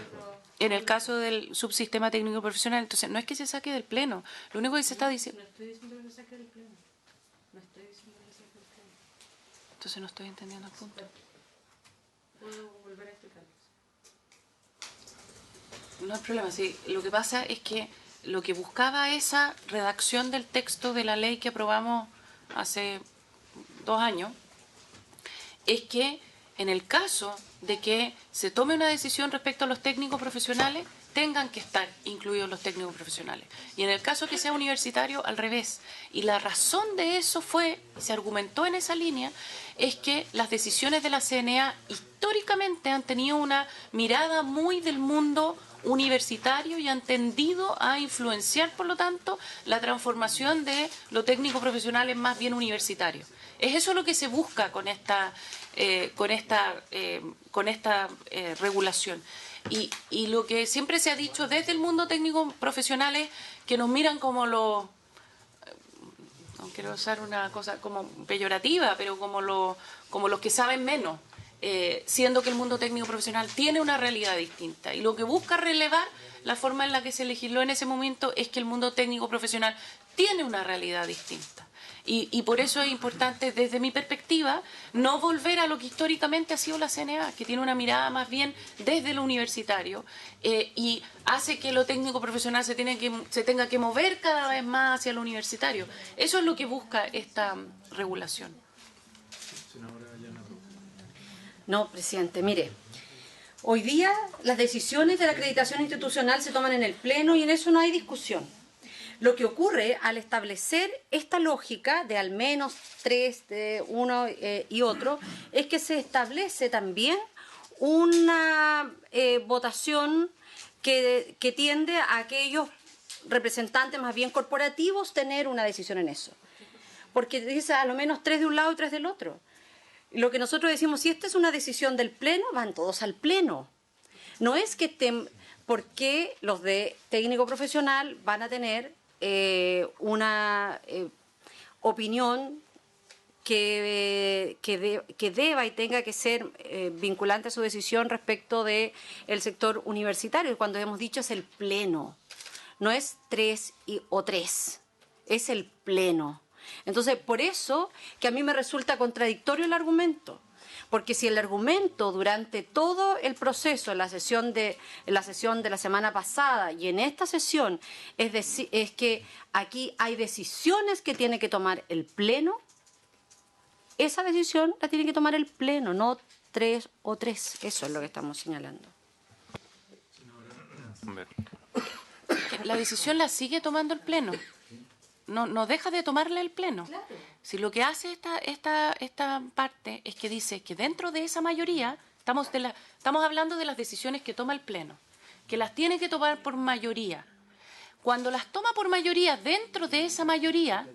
En el caso del subsistema técnico profesional, entonces no es que se saque del pleno. Lo único que se está diciendo... No estoy diciendo que lo saque del pleno. No estoy diciendo que lo saque del pleno. Entonces no estoy entendiendo el punto. ¿Puedo volver a explicarlo? No hay problema, sí. Lo que pasa es que lo que buscaba esa redacción del texto de la ley que aprobamos hace 2 años es que en el caso de que se tome una decisión respecto a los técnicos profesionales, tengan que estar incluidos los técnicos profesionales. Y en el caso que sea universitario, al revés. Y la razón de eso fue, se argumentó en esa línea, es que las decisiones de la CNA históricamente han tenido una mirada muy del mundo universitario y han tendido a influenciar, por lo tanto, la transformación de lo técnico profesional en más bien universitario. Es eso lo que se busca con esta regulación. Y lo que siempre se ha dicho desde el mundo técnico profesional es que nos miran como los, no quiero usar una cosa como peyorativa, pero como los que saben menos. Siendo que el mundo técnico profesional tiene una realidad distinta y lo que busca relevar la forma en la que se legisló en ese momento es que el mundo técnico profesional tiene una realidad distinta y por eso es importante desde mi perspectiva no volver a lo que históricamente ha sido la CNA, que tiene una mirada más bien desde lo universitario y hace que lo técnico profesional se tenga que mover cada vez más hacia lo universitario. Eso es lo que busca esta regulación. No, presidente, mire, hoy día las decisiones de la acreditación institucional se toman en el pleno y en eso no hay discusión. Lo que ocurre al establecer esta lógica de al menos 3 de uno y otro es que se establece también una votación que tiende a aquellos representantes más bien corporativos tener una decisión en eso. Porque dice a lo menos 3 de un lado y 3 del otro. Y lo que nosotros decimos, si esta es una decisión del Pleno, van todos al Pleno. No es que porque los de técnico profesional van a tener una opinión que deba y tenga que ser vinculante a su decisión respecto del sector universitario. Cuando hemos dicho es el Pleno, no es 3 o 3, es el Pleno. Entonces, por eso que a mí me resulta contradictorio el argumento. Porque si el argumento durante todo el proceso, en la sesión de la semana pasada y en esta sesión, es que aquí hay decisiones que tiene que tomar el Pleno, esa decisión la tiene que tomar el Pleno, no 3 o 3. Eso es lo que estamos señalando. La decisión la sigue tomando el Pleno. No deja de tomarla el Pleno. Claro. Si lo que hace esta parte es que dice que dentro de esa mayoría, estamos hablando de las decisiones que toma el Pleno, que las tiene que tomar por mayoría. Cuando las toma por mayoría, dentro de esa mayoría,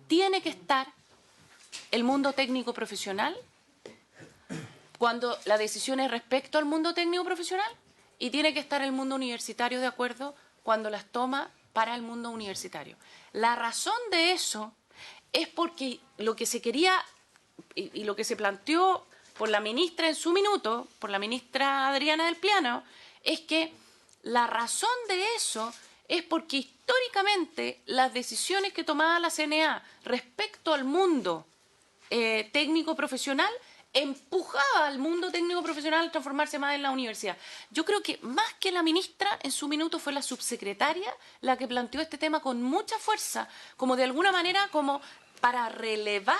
tiene que estar el mundo técnico profesional, cuando la decisión es respecto al mundo técnico profesional, y tiene que estar el mundo universitario de acuerdo cuando las toma para el mundo universitario. La razón de eso es porque lo que se quería y lo que se planteó por la ministra en su minuto, por la ministra Adriana del Piano, es que la razón de eso es porque históricamente las decisiones que tomaba la CNA respecto al mundo técnico profesional empujaba al mundo técnico profesional a transformarse más en la universidad. Yo creo que más que la ministra, en su minuto fue la subsecretaria la que planteó este tema con mucha fuerza, como de alguna manera como para relevar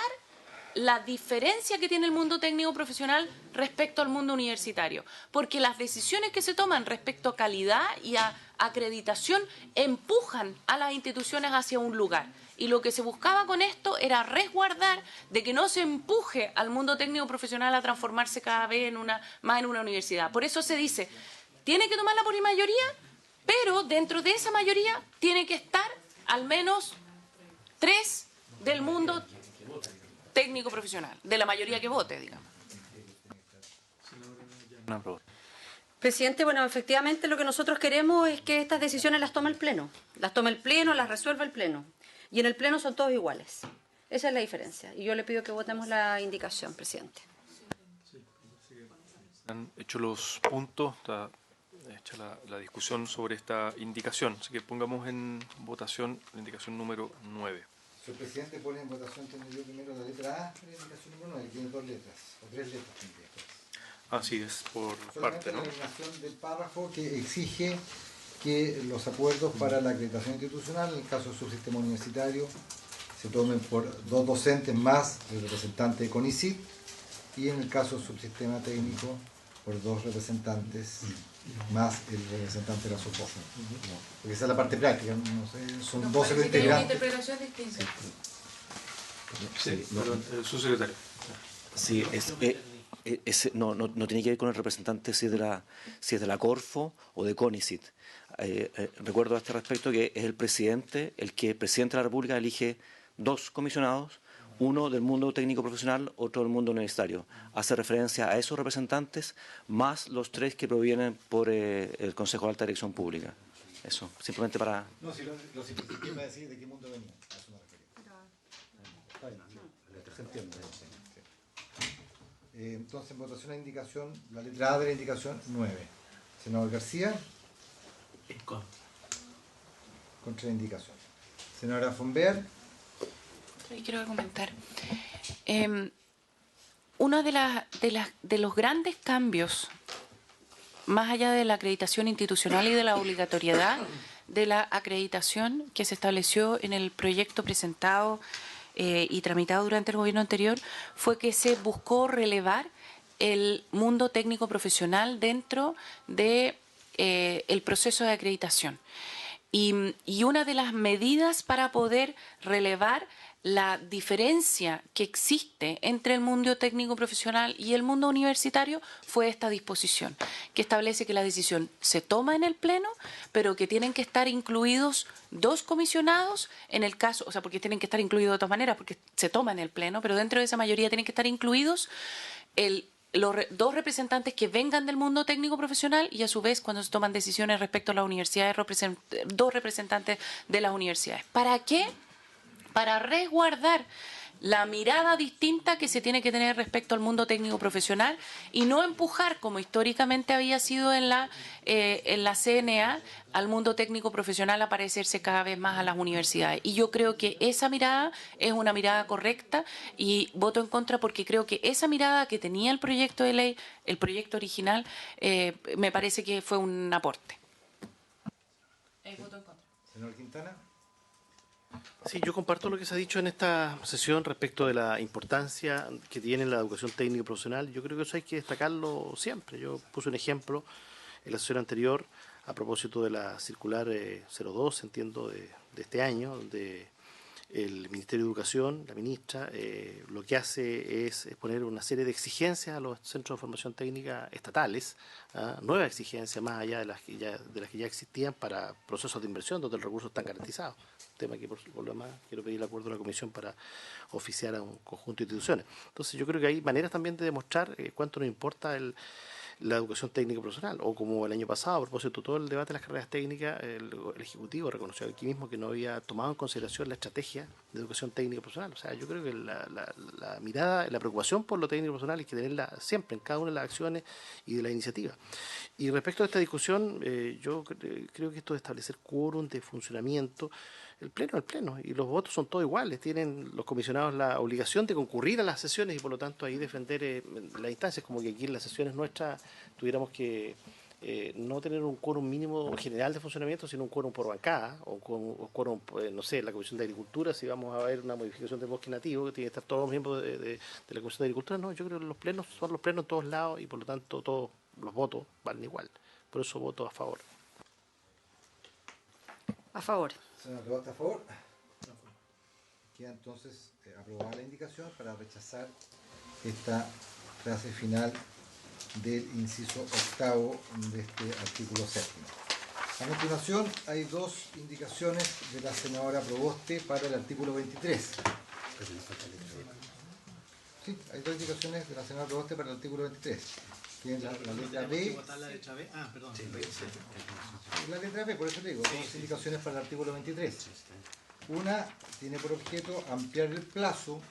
la diferencia que tiene el mundo técnico profesional respecto al mundo universitario. Porque las decisiones que se toman respecto a calidad y a acreditación empujan a las instituciones hacia un lugar. Y lo que se buscaba con esto era resguardar de que no se empuje al mundo técnico profesional a transformarse cada vez más en una universidad. Por eso se dice, tiene que tomarla por mayoría, pero dentro de esa mayoría tiene que estar al menos 3 del mundo técnico profesional, de la mayoría que vote, digamos. Presidente, bueno, efectivamente lo que nosotros queremos es que estas decisiones las tome el Pleno. Las tome el Pleno, las resuelva el Pleno. Y en el Pleno son todos iguales. Esa es la diferencia. Y yo le pido que votemos la indicación, presidente. Han hecho los puntos, está hecha la discusión sobre esta indicación. Así que pongamos en votación la indicación número 9. Señor presidente, pone en votación, tengo yo primero la letra A, la indicación número 9, tiene 2 letras, o 3 letras. Así es, por solamente parte, ¿no? La eliminación del párrafo que exige que los acuerdos para la acreditación institucional, en el caso del subsistema universitario, se tomen por 2 docentes más el representante de CONICYT, y en el caso del subsistema técnico por 2 representantes más el representante de la SOFOFA. Porque esa es la parte práctica, no sé, son 12 los integrantes. Sí, subsecretario. Sí, no tiene que ver con el representante si es de la Corfo o de CONICYT. Recuerdo a este respecto que es el presidente de la República elige 2 comisionados, uno del mundo técnico profesional, otro del mundo universitario. Hace referencia a esos representantes más los 3 que provienen por el Consejo de Alta Dirección Pública. Eso, simplemente para... No, si lo simplifiqué para decir de qué mundo venía, a eso me refería. Se entiende. Entonces, en votación a indicación, la letra A de la indicación 9. Senador García. En contra. Contra la indicación. Senadora Fonbeer. Y quiero comentar. Uno de los grandes cambios, más allá de la acreditación institucional y de la obligatoriedad de la acreditación que se estableció en el proyecto presentado y tramitado durante el gobierno anterior, fue que se buscó relevar el mundo técnico profesional dentro de el proceso de acreditación. Y una de las medidas para poder relevar la diferencia que existe entre el mundo técnico profesional y el mundo universitario fue esta disposición, que establece que la decisión se toma en el Pleno, pero que tienen que estar incluidos 2 comisionados en el caso, o sea, porque tienen que estar incluidos de todas maneras, porque se toma en el Pleno, pero dentro de esa mayoría tienen que estar incluidos los 2 representantes que vengan del mundo técnico profesional y a su vez cuando se toman decisiones respecto a las universidades, 2 representantes de las universidades. ¿Para qué? Para resguardar la mirada distinta que se tiene que tener respecto al mundo técnico profesional y no empujar, como históricamente había sido en la CNA, al mundo técnico profesional a parecerse cada vez más a las universidades. Y yo creo que esa mirada es una mirada correcta y voto en contra porque creo que esa mirada que tenía el proyecto de ley, el proyecto original, me parece que fue un aporte. Voto en contra. Señor Quintana. Sí, yo comparto lo que se ha dicho en esta sesión respecto de la importancia que tiene la educación técnica y profesional. Yo creo que eso hay que destacarlo siempre. Yo puse un ejemplo en la sesión anterior a propósito de la circular 02, entiendo, de este año, donde el Ministerio de Educación, la ministra, lo que hace es poner una serie de exigencias a los centros de formación técnica estatales, nuevas exigencias más allá de las que ya existían para procesos de inversión donde los recursos están garantizados. Tema que por lo demás quiero pedir el acuerdo de la Comisión para oficiar a un conjunto de instituciones. Entonces yo creo que hay maneras también de demostrar cuánto nos importa la educación técnica profesional, o como el año pasado, a propósito de todo el debate de las carreras técnicas, el Ejecutivo reconoció aquí mismo que no había tomado en consideración la estrategia de educación técnica profesional. O sea, yo creo que la mirada, la preocupación por lo técnico profesional hay que tenerla siempre en cada una de las acciones y de las iniciativas. Y respecto a esta discusión, yo creo que esto de establecer quórum de funcionamiento, el Pleno, y los votos son todos iguales, tienen los comisionados la obligación de concurrir a las sesiones y por lo tanto ahí defender las instancias, como que aquí en las sesiones nuestras tuviéramos que no tener un quórum mínimo general de funcionamiento, sino un quórum por bancada, o quórum, no sé, la Comisión de Agricultura, si vamos a ver una modificación del bosque nativo, que tiene que estar todos los miembros de la Comisión de Agricultura. No, yo creo que los plenos son los plenos en todos lados y por lo tanto todos los votos valen igual. Por eso voto a favor. A favor. Señora Prevost, a favor. Queda entonces aprobada la indicación para rechazar esta frase final del inciso 8º de este artículo 7º. A continuación hay 2 indicaciones de la senadora Proboste para el artículo 23. Sí, hay 2 indicaciones de la senadora Proboste para el artículo 23. Tienen la letra B. La letra B. Ah, perdón. La letra B, por eso le digo, 2 indicaciones para el artículo 23. Una tiene por objeto ampliar el plazo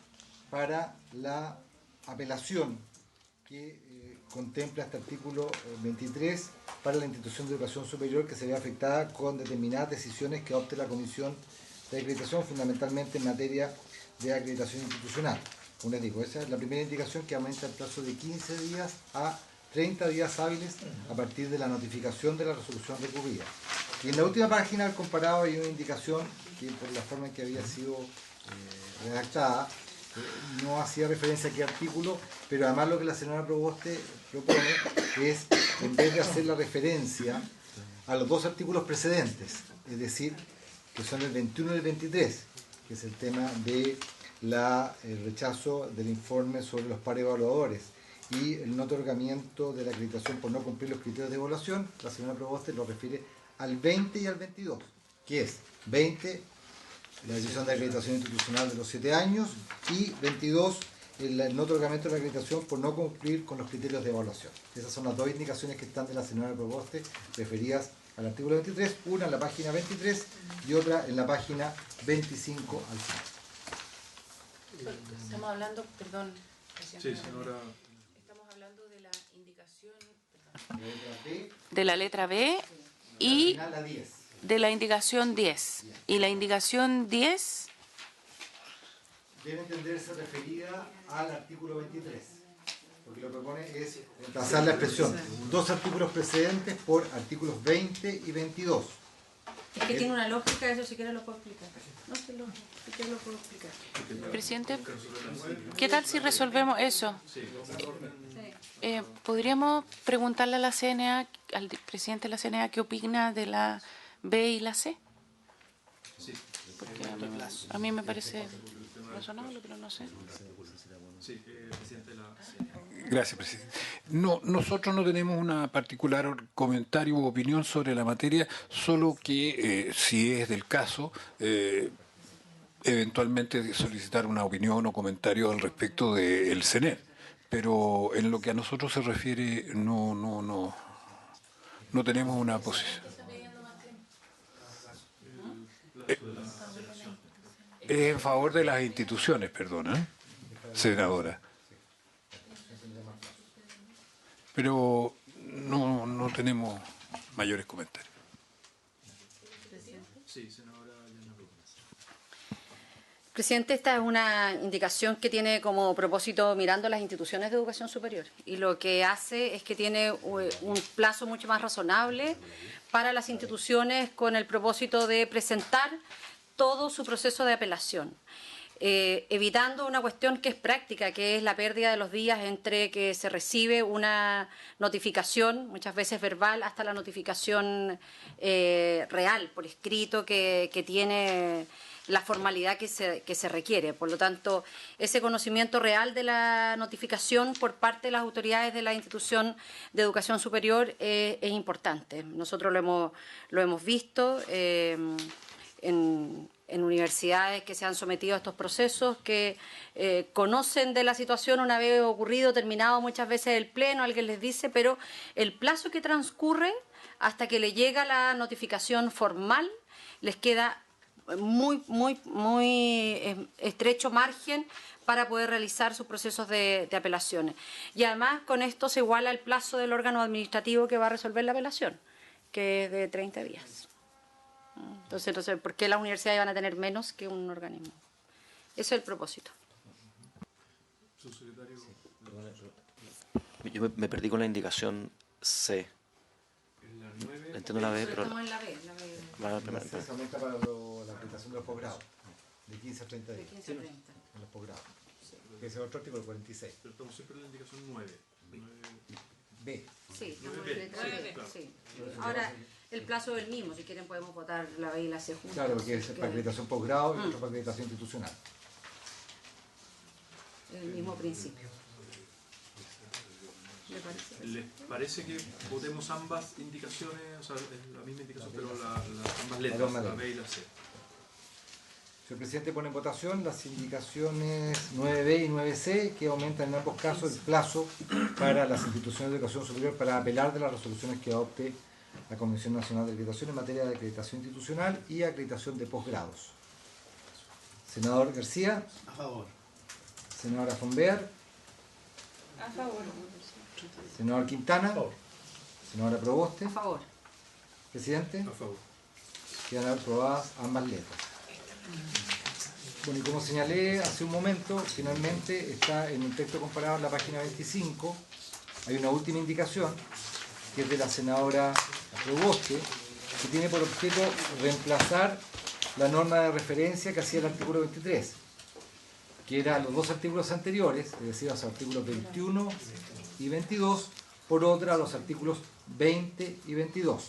para la apelación que contempla este artículo 23 para la institución de educación superior que se ve afectada con determinadas decisiones que adopte la Comisión de Acreditación, fundamentalmente en materia de acreditación institucional. Como les digo, esa es la primera indicación, que aumenta el plazo de 15 días a 30 días hábiles a partir de la notificación de la resolución recurrida. Y en la última página del comparado hay una indicación que, por la forma en que había sido redactada, no hacía referencia a qué artículo, pero además lo que la senadora Proboste propone es, en vez de hacer la referencia a los 2 artículos precedentes, es decir, que son el 21 y el 23, que es el tema de el rechazo del informe sobre los pares evaluadores y el no otorgamiento de la acreditación por no cumplir los criterios de evaluación, la señora Proboste lo refiere al 20 y al 22, que es 20, la decisión de acreditación institucional de los 7 años, y 22, el no otorgamiento de la acreditación por no cumplir con los criterios de evaluación. Esas son las 2 indicaciones que están de la señora Proboste referidas al artículo 23, una en la página 23 y otra en la página 25 al final. Estamos hablando, perdón. Sí, señora. Estamos hablando de la indicación, de la letra B y la 10. de la indicación 10. Y la indicación 10 debe entenderse referida al artículo 23, porque lo que propone es reemplazar la expresión 2 artículos precedentes por artículos 20 y 22. Es que tiene una lógica, eso si quiere lo puedo explicar. No, si quiere lo puedo explicar. Presidente, ¿qué tal si resolvemos eso? ¿Podríamos preguntarle a la CNA, al presidente de la CNA, qué opina de la B y la C? Porque a mí me parece... razonable, pero no sé. Sí, presidente de la... Gracias, presidente. No, nosotros no tenemos una particular comentario u opinión sobre la materia, solo que si es del caso, eventualmente solicitar una opinión o comentario al respecto del CENER. Pero en lo que a nosotros se refiere, no tenemos una posición. Es en favor de las instituciones, perdona, senadora. Pero no tenemos mayores comentarios. Sí, senadora Yana Gómez. Presidente, esta es una indicación que tiene como propósito mirando las instituciones de educación superior y lo que hace es que tiene un plazo mucho más razonable para las instituciones con el propósito de presentar todo su proceso de apelación. Evitando una cuestión que es práctica, que es la pérdida de los días entre que se recibe una notificación, muchas veces verbal, hasta la notificación real, por escrito, que tiene la formalidad que se requiere. Por lo tanto, ese conocimiento real de la notificación por parte de las autoridades de la institución de educación superior es importante. Nosotros lo hemos visto en universidades que se han sometido a estos procesos, que conocen de la situación una vez ocurrido, terminado muchas veces el pleno, alguien les dice, pero el plazo que transcurre hasta que le llega la notificación formal, les queda muy estrecho margen para poder realizar sus procesos de apelaciones. Y además con esto se iguala el plazo del órgano administrativo que va a resolver la apelación, que es de 30 días. Entonces, no sé por qué las universidades van a tener menos que un organismo. Ese es el propósito. Subsecretario. Yo me perdí con la indicación C. En la 9. Entiendo la B, pero... Estamos en la B. Va la primera. Se aumenta para la acreditación de los posgrados, de 15 a 30 días. De 15 a 30. En los posgrados. Que es el otro artículo 46. Pero estamos siempre en la indicación 9. B. Sí, estamos en 9B. letra B. Claro. Sí. Ahora, el plazo es el mismo. Si quieren podemos votar la B y la C juntas. Claro, porque es para acreditación posgrado y otro para acreditación institucional. El mismo principio. ¿Le parece? ¿Les parece que votemos ambas indicaciones? O sea, es la misma indicación, pero ambas letras, la B y la C. Señor presidente, pone en votación las indicaciones 9B y 9C, que aumentan en ambos casos el plazo para las instituciones de educación superior para apelar de las resoluciones que adopte la Comisión Nacional de Acreditación en materia de acreditación institucional y acreditación de posgrados. Senador García. A favor. Senadora Fonbeer. A favor. Senador Quintana. A favor. Senadora Proboste. A favor. Presidente. A favor. Quedan aprobadas ambas letras. Bueno, y como señalé hace un momento, finalmente está en un texto comparado en la página 25, hay una última indicación, que es de la senadora Proboste, que tiene por objeto reemplazar la norma de referencia que hacía el artículo 23, que eran los dos artículos anteriores, es decir, los artículos 21 y 22, por otra los artículos 20 y 22.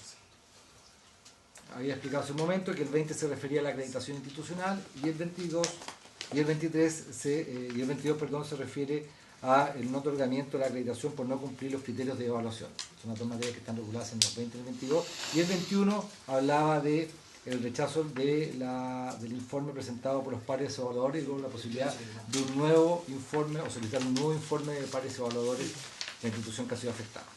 Había explicado hace un momento que el 20 se refería a la acreditación institucional y el 22 y el 23 y el 22, perdón, se refiere a el no otorgamiento de la acreditación por no cumplir los criterios de evaluación. Son las dos materias que están reguladas en los 20 y el 22. Y el 21 hablaba de el rechazo del informe presentado por los pares evaluadores y luego la posibilidad de un nuevo informe o solicitar un nuevo informe de pares evaluadores de la institución que ha sido afectada.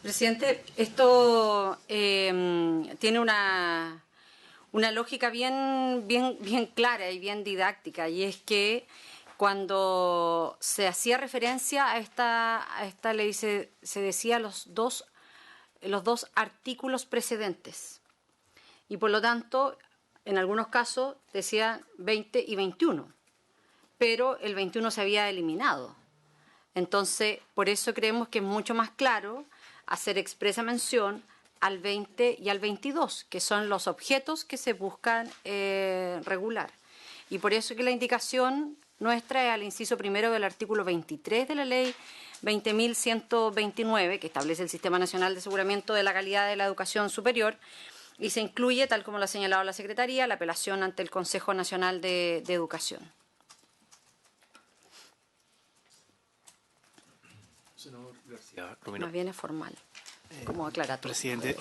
Presidente, esto tiene una lógica bien clara y bien didáctica, y es que cuando se hacía referencia a esta ley se decía los dos artículos precedentes, y por lo tanto en algunos casos decía 20 y 21, pero el 21 se había eliminado. Entonces, por eso creemos que es mucho más claro hacer expresa mención al 20 y al 22, que son los objetos que se buscan regular. Y por eso que la indicación nuestra es al inciso primero del artículo 23 de la ley 20.129, que establece el Sistema Nacional de Aseguramiento de la Calidad de la Educación Superior, Y se incluye, tal como lo ha señalado la Secretaría, la apelación ante el Consejo Nacional de Educación. Senador García Romero. Más bien es formal, como aclaratorio. Presidente,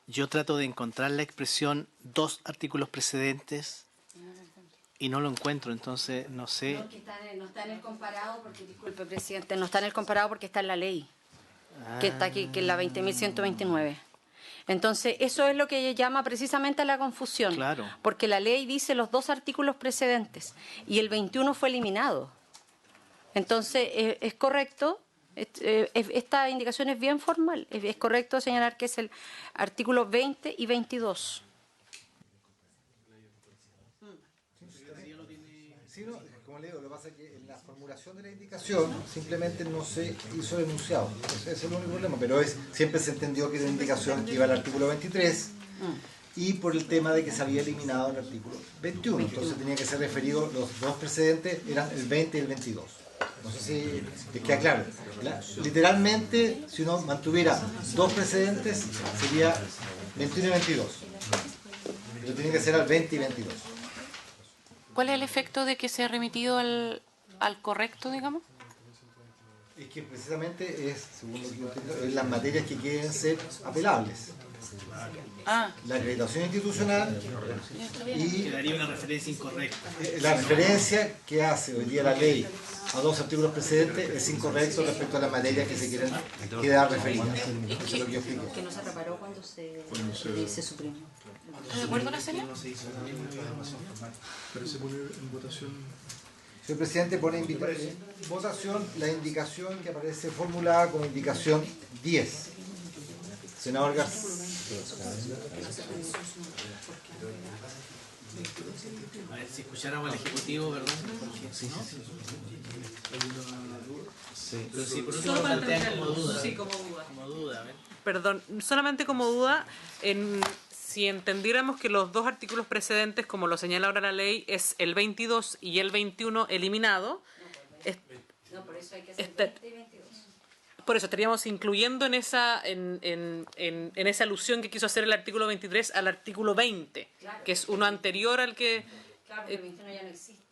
yo trato de encontrar la expresión dos artículos precedentes y no lo encuentro, entonces no sé. No está en el comparado porque, disculpe, presidente, no está en el comparado porque está en la ley, que está aquí, que es la 20.129. Entonces, eso es lo que llama precisamente a la confusión. Claro. Porque la ley dice los dos artículos precedentes y el 21 fue eliminado. Entonces, es correcto, esta indicación es bien formal, es correcto señalar que es el artículo 20 y 22. Sí, no, como le digo, lo que pasa es que en la formulación de la indicación simplemente no se hizo el enunciado. Ese es el único problema, pero siempre se entendió que era una indicación que iba al artículo 23 y por el tema de que se había eliminado el artículo 21. Entonces tenía que ser referido, los dos precedentes eran el 20 y el 22. No sé si les queda claro. Literalmente, si uno mantuviera dos precedentes, sería 21 y 22. Pero tiene que ser al 20 y 22. ¿Cuál es el efecto de que sea remitido al correcto, digamos? Es que precisamente es, según lo que yo entiendo, es las materias que quieren ser apelables. La acreditación institucional y Quedaría una referencia incorrecta. La referencia que hace hoy día la ley a dos artículos precedentes es incorrecto respecto a las materias que se quieren quedar referidas. Eso es lo que yo explico. Que no se preparó cuando se suprimió. ¿Está de acuerdo la señora? Pero se pone en votación. Señor presidente, pone en votación la indicación que aparece formulada como indicación 10. Senador García. A ver, si escucháramos al Ejecutivo, ¿verdad? Pero sí, por último lo plantean como duda. Sí, como duda. A ver. Perdón, solamente como duda, si entendiéramos que los dos artículos precedentes, como lo señala ahora la ley, es el 22 y el 21 eliminado. No, por eso hay que hacer 20 y 22. Por eso estaríamos incluyendo en esa alusión que quiso hacer el artículo 23 al artículo 20, claro, que es uno anterior al que... Claro, pero el 21 ya no existe.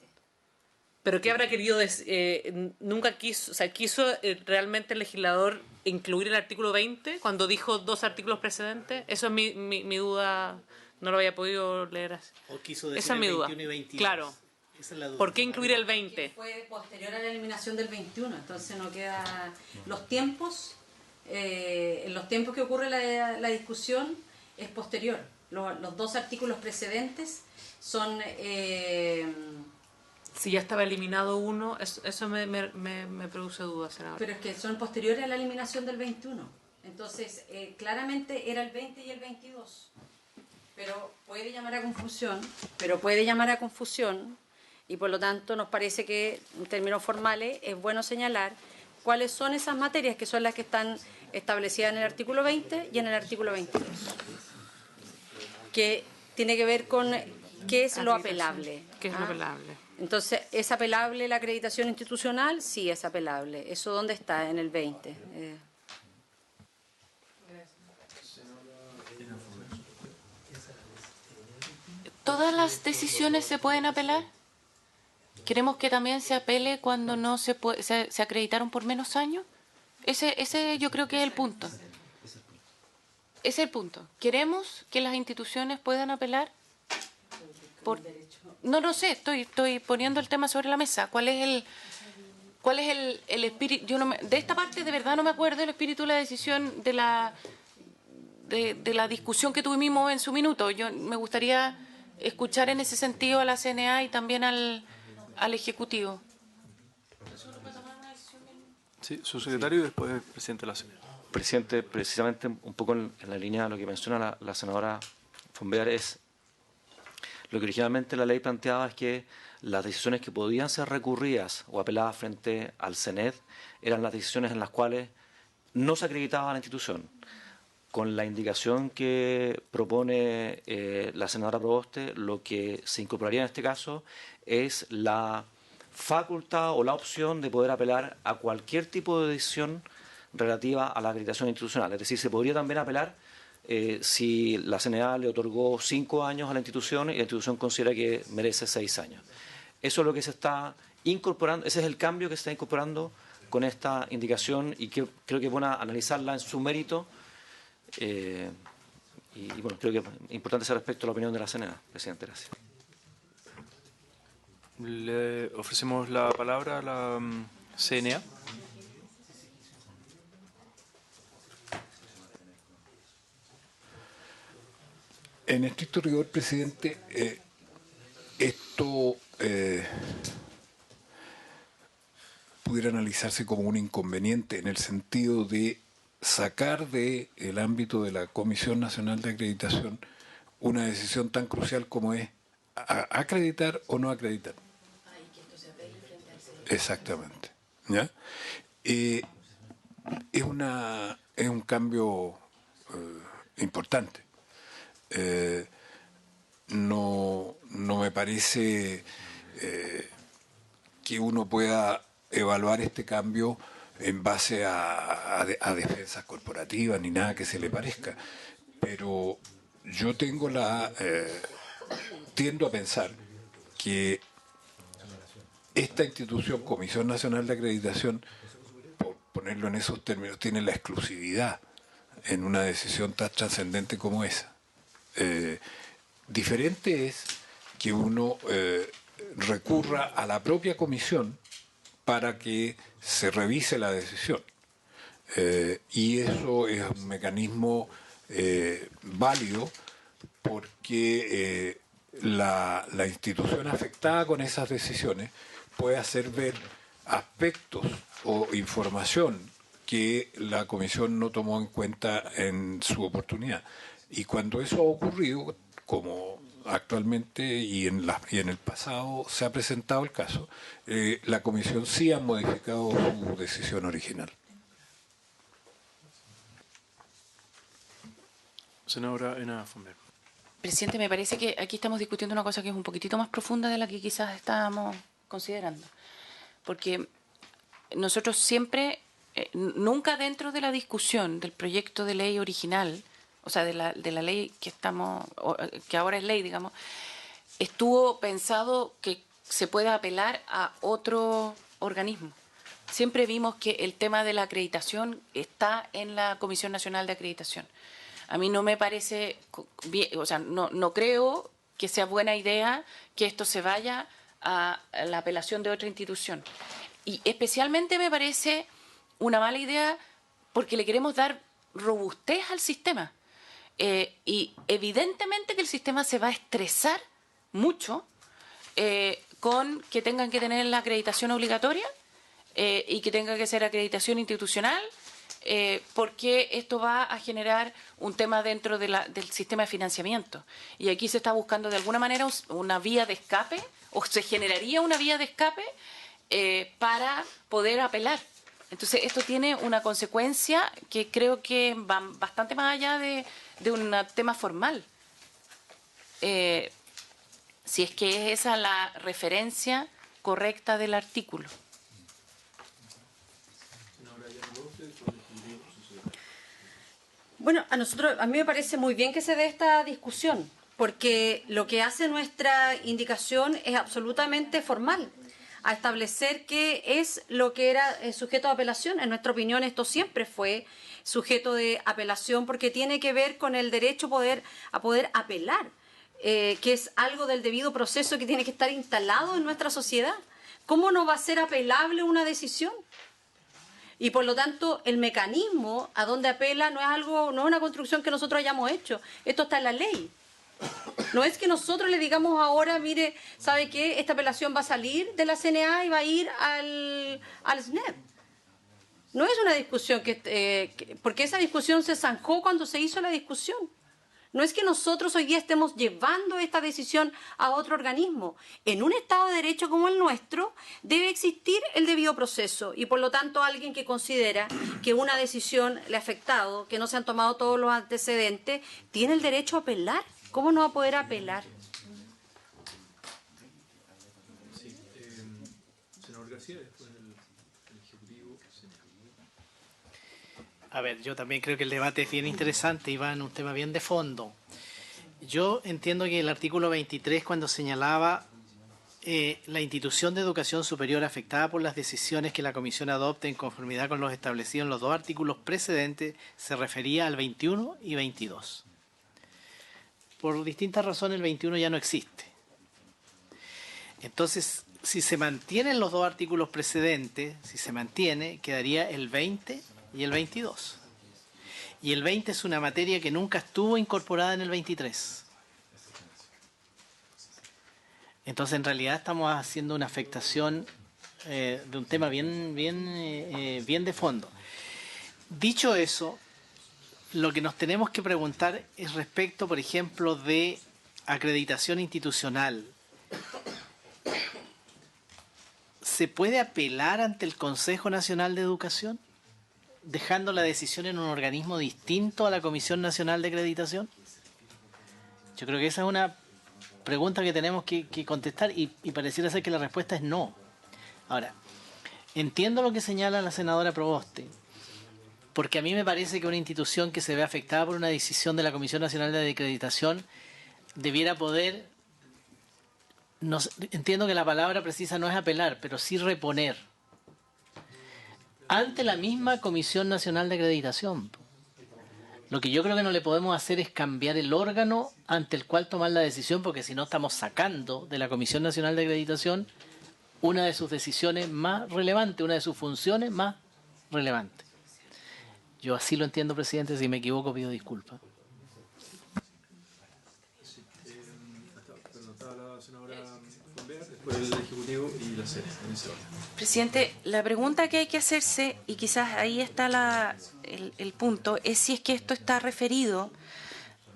Pero ¿qué habrá querido decir? Nunca quiso, o sea, quiso realmente el legislador incluir el artículo 20 cuando dijo dos artículos precedentes. Eso es mi duda, no lo había podido leer así. O quiso decir esa es mi el duda. 21 y 22. Claro. Esa es la duda. ¿Por qué incluir el 20? Que fue posterior a la eliminación del 21, entonces no queda... Los tiempos, en los tiempos que ocurre la discusión es posterior. Los dos artículos precedentes son... Si ya estaba eliminado uno, eso me produce dudas, senador. Pero es que son posteriores a la eliminación del 21. Entonces, claramente era el 20 y el 22. Pero puede llamar a confusión, y por lo tanto nos parece que, en términos formales, es bueno señalar cuáles son esas materias que son las que están establecidas en el artículo 20 y en el artículo 22. Que tiene que ver con qué es lo apelable. ¿Qué es lo apelable? Entonces, ¿es apelable la acreditación institucional? Sí, es apelable. ¿Eso dónde está? En el 20. ¿Todas las decisiones se pueden apelar? ¿Queremos que también se apele cuando no se acreditaron por menos años? Ese yo creo que es el punto. Ese es el punto. ¿Queremos que las instituciones puedan apelar? No sé, estoy poniendo el tema sobre la mesa. ¿Cuál es el espíritu? De esta parte de verdad no me acuerdo el espíritu de la decisión de la discusión que tuvimos en su minuto. Yo me gustaría escuchar en ese sentido a la CNA y también al Ejecutivo. Sí, su secretario y después el presidente de la CNA. Presidente, precisamente un poco en la línea de lo que menciona la senadora Fombear, es lo que originalmente la ley planteaba es que las decisiones que podían ser recurridas o apeladas frente al CENED eran las decisiones en las cuales no se acreditaba la institución. Con la indicación que propone la senadora Proboste, lo que se incorporaría en este caso es la facultad o la opción de poder apelar a cualquier tipo de decisión relativa a la acreditación institucional. Es decir, se podría también apelar si la CNA le otorgó 5 años a la institución y la institución considera que merece 6 años. Eso es lo que se está incorporando, ese es el cambio que se está incorporando con esta indicación y que creo que es bueno analizarla en su mérito. Y bueno, creo que es importante ese respecto a la opinión de la CNA. Presidente, gracias. Le ofrecemos la palabra a la CNA. En estricto rigor, presidente, esto pudiera analizarse como un inconveniente en el sentido de sacar del ámbito de la Comisión Nacional de Acreditación una decisión tan crucial como es acreditar o no acreditar. Exactamente. ¿Ya? Es un cambio importante. No me parece que uno pueda evaluar este cambio en base a defensas corporativas ni nada que se le parezca, pero yo tiendo a pensar que esta institución, Comisión Nacional de Acreditación, por ponerlo en esos términos, tiene la exclusividad en una decisión tan trascendente como esa. Diferente es que uno recurra a la propia comisión para que se revise la decisión. Y eso es un mecanismo válido porque la institución afectada con esas decisiones puede hacer ver aspectos o información que la comisión no tomó en cuenta en su oportunidad. Y cuando eso ha ocurrido, como actualmente y en el pasado se ha presentado el caso, la comisión sí ha modificado su decisión original. Senadora Ena Fonber. Presidente, me parece que aquí estamos discutiendo una cosa que es un poquitito más profunda de la que quizás estábamos considerando. Porque nosotros siempre, nunca dentro de la discusión del proyecto de ley original, o sea, de la ley que ahora es ley, digamos, estuvo pensado que se pueda apelar a otro organismo. Siempre vimos que el tema de la acreditación está en la Comisión Nacional de Acreditación. A mí no me parece bien, o sea, no creo que sea buena idea que esto se vaya a la apelación de otra institución. Y especialmente me parece una mala idea porque le queremos dar robustez al sistema. Y evidentemente que el sistema se va a estresar mucho con que tengan que tener la acreditación obligatoria y que tenga que ser acreditación institucional, porque esto va a generar un tema dentro del sistema de financiamiento. Y aquí se está buscando de alguna manera una vía de escape, o se generaría una vía de escape para poder apelar. Entonces, esto tiene una consecuencia que creo que va bastante más allá de un tema formal. Si es que es esa la referencia correcta del artículo. Bueno, a mí me parece muy bien que se dé esta discusión, porque lo que hace nuestra indicación es absolutamente formal, a establecer qué es lo que era sujeto de apelación. En nuestra opinión, esto siempre fue sujeto de apelación porque tiene que ver con el derecho a poder apelar, que es algo del debido proceso que tiene que estar instalado en nuestra sociedad. ¿Cómo no va a ser apelable una decisión? Y por lo tanto, el mecanismo a donde apela no es una construcción que nosotros hayamos hecho. Esto está en la ley. No es que nosotros le digamos ahora, mire, ¿sabe qué? Esta apelación va a salir de la CNA y va a ir al SNEP. No es una discusión porque esa discusión se zanjó cuando se hizo la discusión. No es que nosotros hoy día estemos llevando esta decisión a otro organismo. En un Estado de Derecho como el nuestro debe existir el debido proceso y por lo tanto alguien que considera que una decisión le ha afectado, que no se han tomado todos los antecedentes, tiene el derecho a apelar. ¿Cómo no va a poder apelar? Senador García, después el Ejecutivo. A ver, yo también creo que el debate es bien interesante y va en un tema bien de fondo. Yo entiendo que el artículo 23, cuando señalaba la institución de educación superior afectada por las decisiones que la Comisión adopte en conformidad con los establecidos en los dos artículos precedentes, se refería al 21 y 22. Por distintas razones el 21 ya no existe. Entonces, si se mantienen los dos artículos precedentes, si se mantiene, quedaría el 20 y el 22. Y el 20 es una materia que nunca estuvo incorporada en el 23. Entonces, en realidad estamos haciendo una afectación de un tema bien de fondo. Dicho eso, lo que nos tenemos que preguntar es respecto, por ejemplo, de acreditación institucional. ¿Se puede apelar ante el Consejo Nacional de Educación, dejando la decisión en un organismo distinto a la Comisión Nacional de Acreditación? Yo creo que esa es una pregunta que tenemos que contestar y pareciera ser que la respuesta es no. Ahora, entiendo lo que señala la senadora Proboste, porque a mí me parece que una institución que se ve afectada por una decisión de la Comisión Nacional de Acreditación debiera poder, no, entiendo que la palabra precisa no es apelar, pero sí reponer ante la misma Comisión Nacional de Acreditación. Lo que yo creo que no le podemos hacer es cambiar el órgano ante el cual tomar la decisión, porque si no estamos sacando de la Comisión Nacional de Acreditación una de sus decisiones más relevantes, una de sus funciones más relevantes. Yo así lo entiendo, presidente. Si me equivoco, pido disculpas. Estaba la senadora Fonbea, después el Ejecutivo y la SED en ese orden. Presidente, la pregunta que hay que hacerse, y quizás ahí está el punto, es si es que esto está referido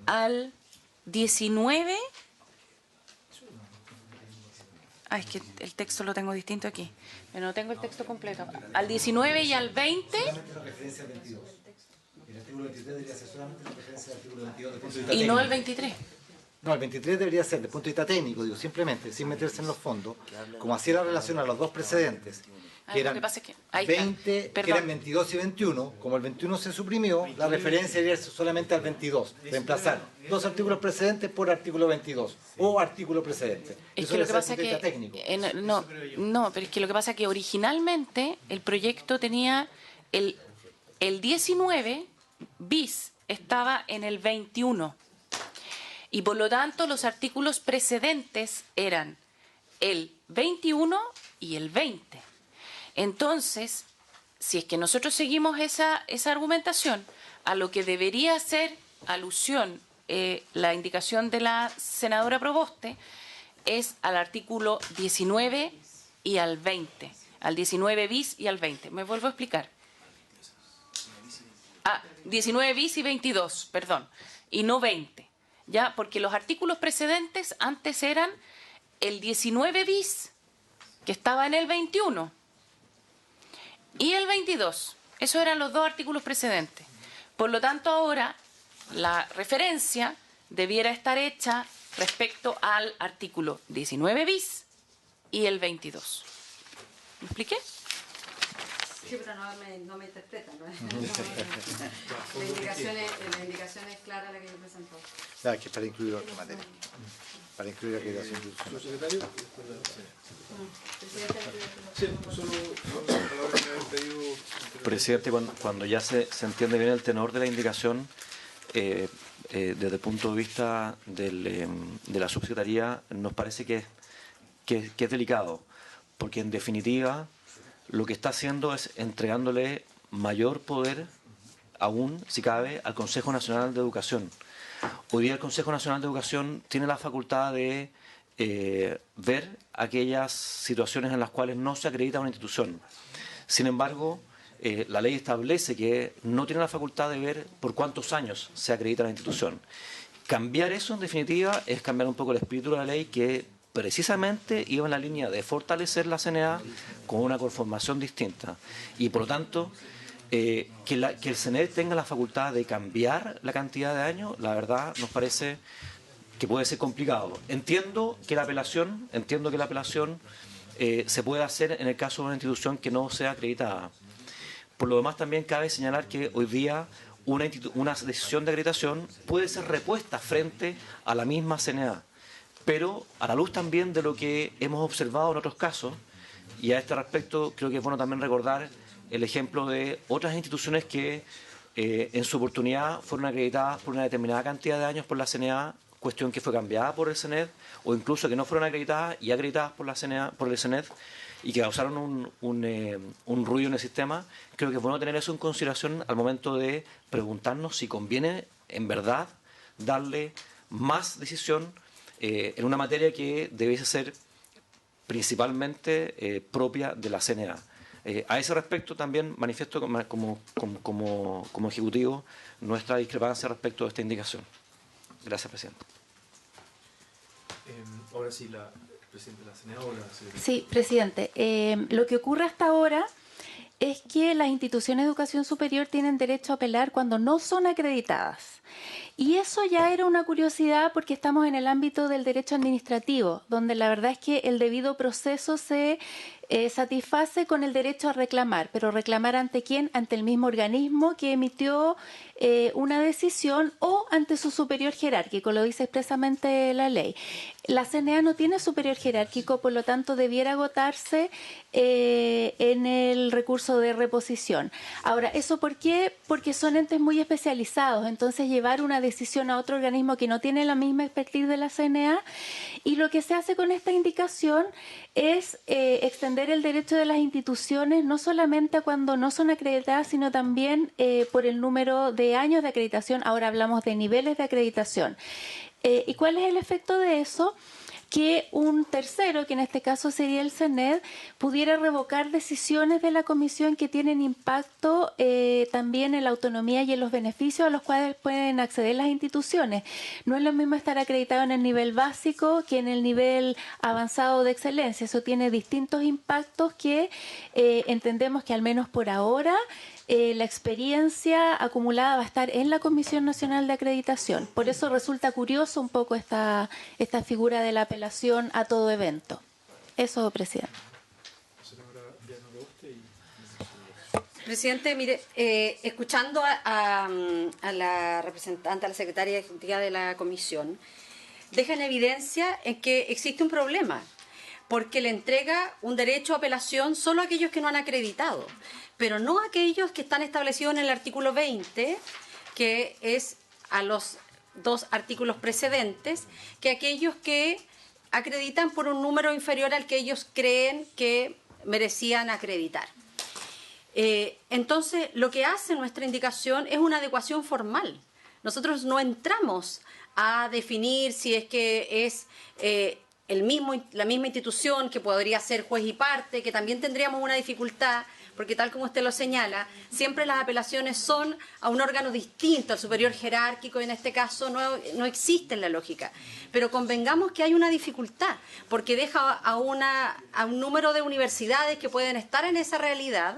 al 19. Es que el texto lo tengo distinto aquí, pero no tengo el texto completo. Al 19 y al 20. El artículo 23 debería ser solamente la referencia al artículo 22 Y no el 23. No, el 23 debería ser, desde el punto de vista técnico, digo, simplemente, sin meterse en los fondos, como hacía la relación a los dos precedentes, que eran 20, que eran 22 y 21, como el 21 se suprimió, la referencia debería ser solamente al 22, reemplazar dos artículos precedentes por artículo 22, o artículo precedente. Es que lo que pasa es que, no, pero es que lo que pasa es que originalmente el proyecto tenía el 19 bis estaba en el 21. Y por lo tanto los artículos precedentes eran el 21 y el 20. Entonces, si es que nosotros seguimos esa argumentación, a lo que debería hacer alusión la indicación de la senadora Proboste es al artículo 19 y al 20, al 19 bis y al 20. Me vuelvo a explicar. 19 bis y 22, perdón, y no 20. Ya, porque los artículos precedentes antes eran el 19 bis, que estaba en el 21, y el 22. Esos eran los dos artículos precedentes. Por lo tanto, ahora la referencia debiera estar hecha respecto al artículo 19 bis y el 22. ¿Me expliqué? Sí, pero no me interpretan. ¿No? La indicación es clara la que yo presentó. Claro, que es para incluir otra materia. Para incluir la acreditación institucional. Secretario. Presidente, cuando ya se entiende bien el tenor de la indicación, desde el punto de vista de la subsecretaría, nos parece que es delicado, porque en definitiva lo que está haciendo es entregándole mayor poder, aún si cabe, al Consejo Nacional de Educación. Hoy día el Consejo Nacional de Educación tiene la facultad de ver aquellas situaciones en las cuales no se acredita una institución. Sin embargo, la ley establece que no tiene la facultad de ver por cuántos años se acredita la institución. Cambiar eso, en definitiva, es cambiar un poco el espíritu de la ley, que precisamente iba en la línea de fortalecer la CNA con una conformación distinta. Y por lo tanto, que el CNE tenga la facultad de cambiar la cantidad de años, la verdad nos parece que puede ser complicado. Entiendo que la apelación se puede hacer en el caso de una institución que no sea acreditada. Por lo demás, también cabe señalar que hoy día una decisión de acreditación puede ser repuesta frente a la misma CNA, pero a la luz también de lo que hemos observado en otros casos, y a este respecto creo que es bueno también recordar el ejemplo de otras instituciones que en su oportunidad fueron acreditadas por una determinada cantidad de años por la CNA, cuestión que fue cambiada por el CNED, o incluso que no fueron acreditadas y acreditadas por la CNA, por el CNED, y que causaron un ruido en el sistema. Creo que es bueno tener eso en consideración al momento de preguntarnos si conviene en verdad darle más decisión en una materia que debiese ser principalmente propia de la CNA. A ese respecto también manifiesto como Ejecutivo nuestra discrepancia respecto de esta indicación. Gracias, Presidente. Ahora sí, la Presidenta de la CNA o la Secretaria. Sí, Presidente. Lo que ocurre hasta ahora es que las instituciones de educación superior tienen derecho a apelar cuando no son acreditadas. Y eso ya era una curiosidad porque estamos en el ámbito del derecho administrativo, donde la verdad es que el debido proceso se satisface con el derecho a reclamar, pero reclamar ante quién, ante el mismo organismo que emitió una decisión o ante su superior jerárquico, lo dice expresamente la ley. La CNA no tiene superior jerárquico, por lo tanto debiera agotarse en el recurso de reposición. Ahora, ¿eso por qué? Porque son entes muy especializados, entonces llevar una decisión a otro organismo que no tiene la misma expertise de la CNA, y lo que se hace con esta indicación es extender el derecho de las instituciones no solamente a cuando no son acreditadas, sino también por el número de años de acreditación. Ahora hablamos de niveles de acreditación. ¿Y cuál es el efecto de eso? Que un tercero, que en este caso sería el CNED, pudiera revocar decisiones de la comisión que tienen impacto también en la autonomía y en los beneficios a los cuales pueden acceder las instituciones. No es lo mismo estar acreditado en el nivel básico que en el nivel avanzado de excelencia. Eso tiene distintos impactos que entendemos que al menos por ahora la experiencia acumulada va a estar en la Comisión Nacional de Acreditación. Por eso resulta curioso un poco esta figura de la apelación a todo evento. Eso, Presidente. Presidente, mire, escuchando a la representante, a la secretaria ejecutiva de la Comisión, deja en evidencia en que existe un problema, porque le entrega un derecho a apelación solo a aquellos que no han acreditado, pero no a aquellos que están establecidos en el artículo 20, que es a los dos artículos precedentes, que aquellos que acreditan por un número inferior al que ellos creen que merecían acreditar. Entonces, lo que hace nuestra indicación es una adecuación formal. Nosotros no entramos a definir si es que es la misma institución, que podría ser juez y parte, que también tendríamos una dificultad, porque tal como usted lo señala, siempre las apelaciones son a un órgano distinto, al superior jerárquico, y en este caso no existe en la lógica. Pero convengamos que hay una dificultad, porque deja a un número de universidades que pueden estar en esa realidad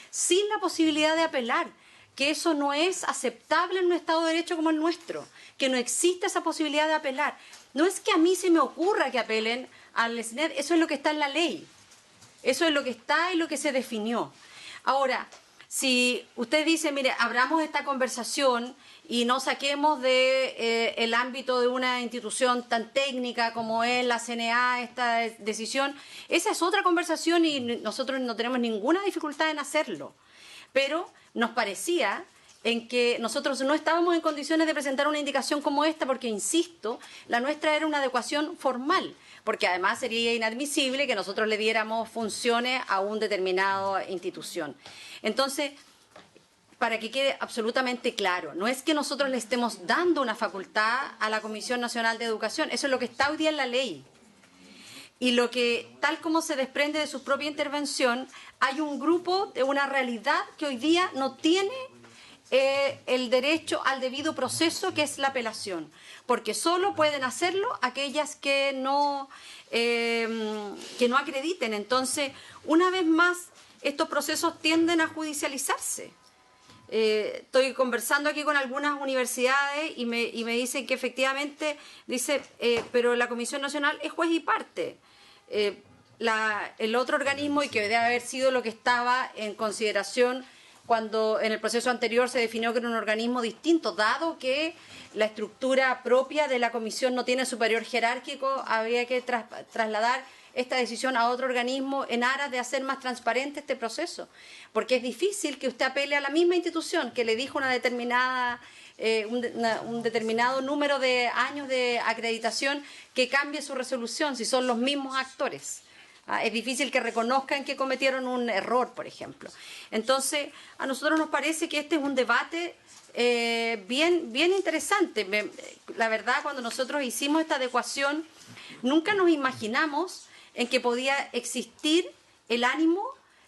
sin la posibilidad de apelar, que eso no es aceptable en un Estado de Derecho como el nuestro, que no existe esa posibilidad de apelar. No es que a mí se me ocurra que apelen al SNED, eso es lo que está en la ley. Eso es lo que está y lo que se definió. Ahora, si usted dice, mire, abramos esta conversación y no saquemos el ámbito de una institución tan técnica como es la CNA, esta decisión, esa es otra conversación y nosotros no tenemos ninguna dificultad en hacerlo. Pero nos parecía en que nosotros no estábamos en condiciones de presentar una indicación como esta porque, insisto, la nuestra era una adecuación formal, porque además sería inadmisible que nosotros le diéramos funciones a una determinada institución. Entonces, para que quede absolutamente claro, no es que nosotros le estemos dando una facultad a la Comisión Nacional de Educación, eso es lo que está hoy día en la ley. Y lo que, tal como se desprende de su propia intervención, hay un grupo de una realidad que hoy día no tiene el derecho al debido proceso, que es la apelación, porque solo pueden hacerlo aquellas que no acrediten. Entonces, una vez más, estos procesos tienden a judicializarse. Estoy conversando aquí con algunas universidades y me dicen que efectivamente, pero la Comisión Nacional es juez y parte. El otro organismo, y que debe haber sido lo que estaba en consideración cuando en el proceso anterior se definió que era un organismo distinto, dado que la estructura propia de la comisión no tiene superior jerárquico, había que trasladar esta decisión a otro organismo en aras de hacer más transparente este proceso, porque es difícil que usted apele a la misma institución que le dijo una determinada un determinado número de años de acreditación, que cambie su resolución si son los mismos actores. Es difícil que reconozcan que cometieron un error, por ejemplo. Entonces, a nosotros nos parece que este es un debate bien interesante. La verdad, cuando nosotros hicimos esta adecuación, nunca nos imaginamos en que podía existir el ánimo